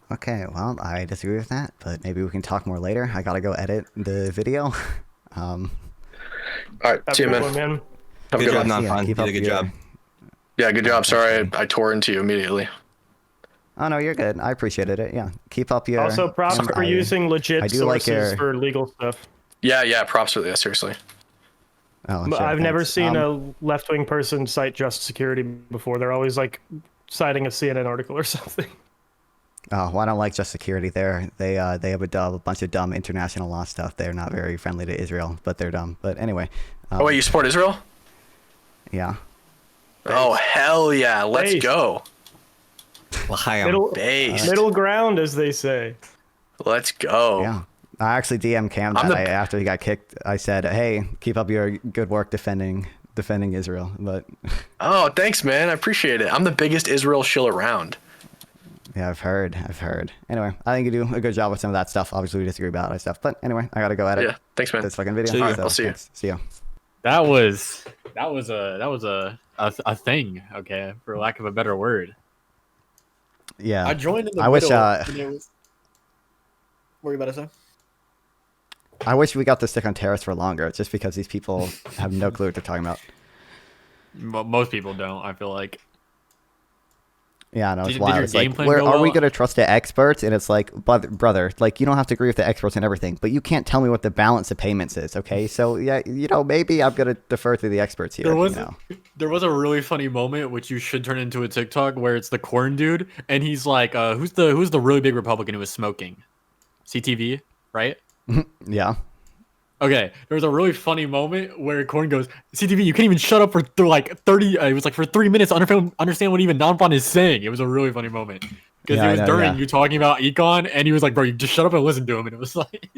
Okay, well, I disagree with that, but maybe we can talk more later. I gotta go edit the video. All right, see you, man. Have a good job, Nonfon. You did a good job. Yeah, good job. Sorry, I tore into you immediately. Oh no, you're good. I appreciated it. Yeah, keep up your. Also, props for using legit sources for legal stuff. Yeah, props for that. Seriously. Oh, sure, I've never seen a left-wing person cite Just Security before. They're always like citing a CNN article or something. Oh, well, I don't like Just Security there. They have a bunch of dumb international law stuff. They're not very friendly to Israel, but they're dumb. But anyway. Oh, wait, you support Israel? Yeah. Oh, hell yeah. Let's go. Middle ground, as they say. Let's go. Yeah. I actually DM'd Cam after he got kicked. I said, hey, keep up your good work defending Israel. But oh, thanks, man. I appreciate it. I'm the biggest Israel shill around. Yeah, I've heard. Anyway, I think you do a good job with some of that stuff. Obviously, we disagree about that stuff. But anyway, I got to go at it. Yeah, thanks, man. This fucking video. See you. I'll see you. See you. That was a thing, okay, for lack of a better word. Yeah. I joined in the middle. What were you about to say? I wish we got to stick on tariffs for longer, just because these people have no clue what they're talking about. Most people don't, I feel like. Yeah, no, it's wild. It's like, are we going to trust the experts? And it's like, brother, like, you don't have to agree with the experts and everything, but you can't tell me what the balance of payments is, okay? So, yeah, maybe I'm going to defer to the experts here. There was a really funny moment, which you should turn into a TikTok, where it's the corn dude, and he's like, who's the really big Republican who was smoking? CTV, right? Yeah. Okay, there was a really funny moment where Corn goes, CTV, you can't even shut up for like 30, it was like for 3 minutes to understand what even Nonfon is saying. It was a really funny moment. Because it was during you talking about Econ, and he was like, bro, you just shut up and listen to him. And it was like,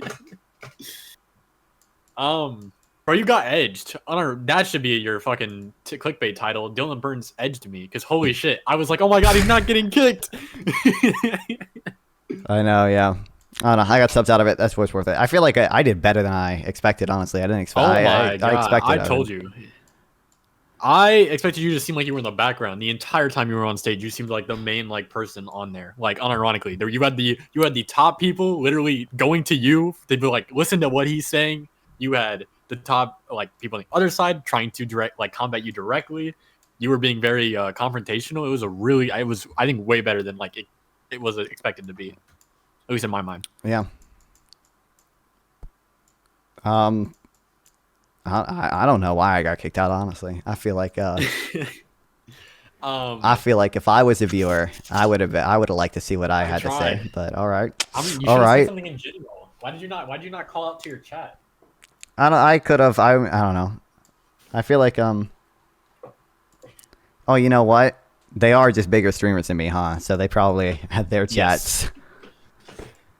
bro, you got edged. That should be your fucking clickbait title. Dylan Burns edged me, because holy shit. I was like, oh my god, he's not getting kicked. I know, yeah. I don't know. I got subs out of it. That's what's worth it. I feel like I did better than I expected, honestly. I didn't expect. Oh my god! I expected. I told you. I expected you to seem like you were in the background the entire time you were on stage. You seemed like the main person on there. Like unironically, you had the top people literally going to you. They'd be like, listen to what he's saying. You had the top people on the other side trying to combat you directly. You were being very confrontational. It was I think way better than it was expected to be. At least in my mind. Yeah. I don't know why I got kicked out, honestly. I feel like I feel like if I was a viewer, I would have liked to see what I had to say. But all right. I mean, you should have said something in general. Why did you not call out to your chat? I could have. I don't know. I feel like oh, you know what? They are just bigger streamers than me, huh? So they probably had their chats. Yes.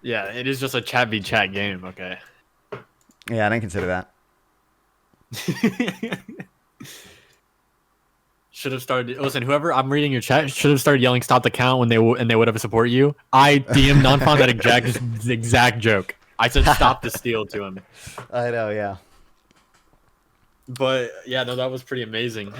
Yeah, it is just a chat v chat game, okay. Yeah, I didn't consider that. Should have started. Listen, whoever I'm reading your chat should have started yelling "Stop the count" when they would have support you. I DM Nonfon that exact joke. I said stop the steal to him. I know, yeah. But yeah, no, that was pretty amazing.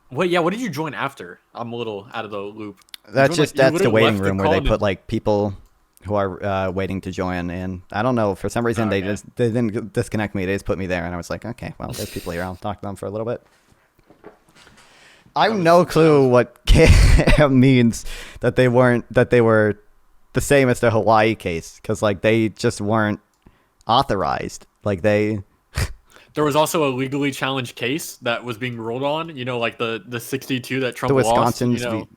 What did you join after? I'm a little out of the loop. That's the waiting room where they put like people who are waiting to join, and I don't know, for some reason they didn't disconnect me. They just put me there, and I was like, okay, well, there's people here. I'll talk to them for a little bit. I have no clue what means that they were the same as the Hawaii case, because like they just weren't authorized. Like they. There was also a legally challenged case that was being ruled on. You know, like the 62 that Trump the lost. Wisconsin's.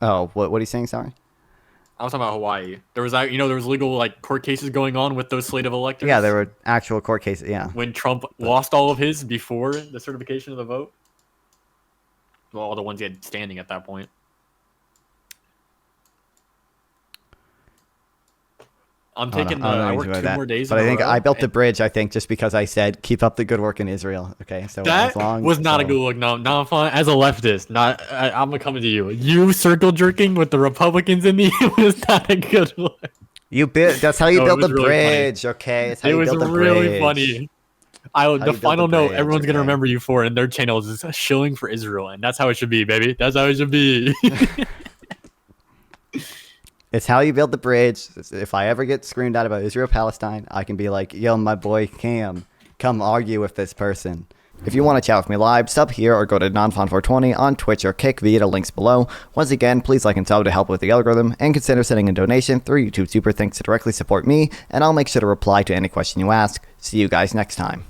Oh, what are you saying? Sorry. I was talking about Hawaii. There was there was legal like court cases going on with those slate of electors. Yeah, there were actual court cases. Yeah. When Trump lost all of his before the certification of the vote. Well, all the ones he had standing at that point. I'm taking I worked 2 more days. But I think I built the bridge. I think just because I said keep up the good work in Israel. Okay, so that was not a good look. No, Nonfon, as a leftist, I'm coming to you. You circle jerking with the Republicans in the was not a good look. That's how you build the bridge. Funny. Okay, it was really funny. The final note everyone's gonna remember you for in their channels is a shilling for Israel, and that's how it should be, baby. That's how it should be. It's how you build the bridge. If I ever get screamed at about Israel-Palestine, I can be like, yo, my boy Cam, come argue with this person. If you want to chat with me live, sub here or go to Nonfon420 on Twitch or Kick via the links below. Once again, please like and sub to help with the algorithm, and consider sending a donation through YouTube Super Thanks to directly support me, and I'll make sure to reply to any question you ask. See you guys next time.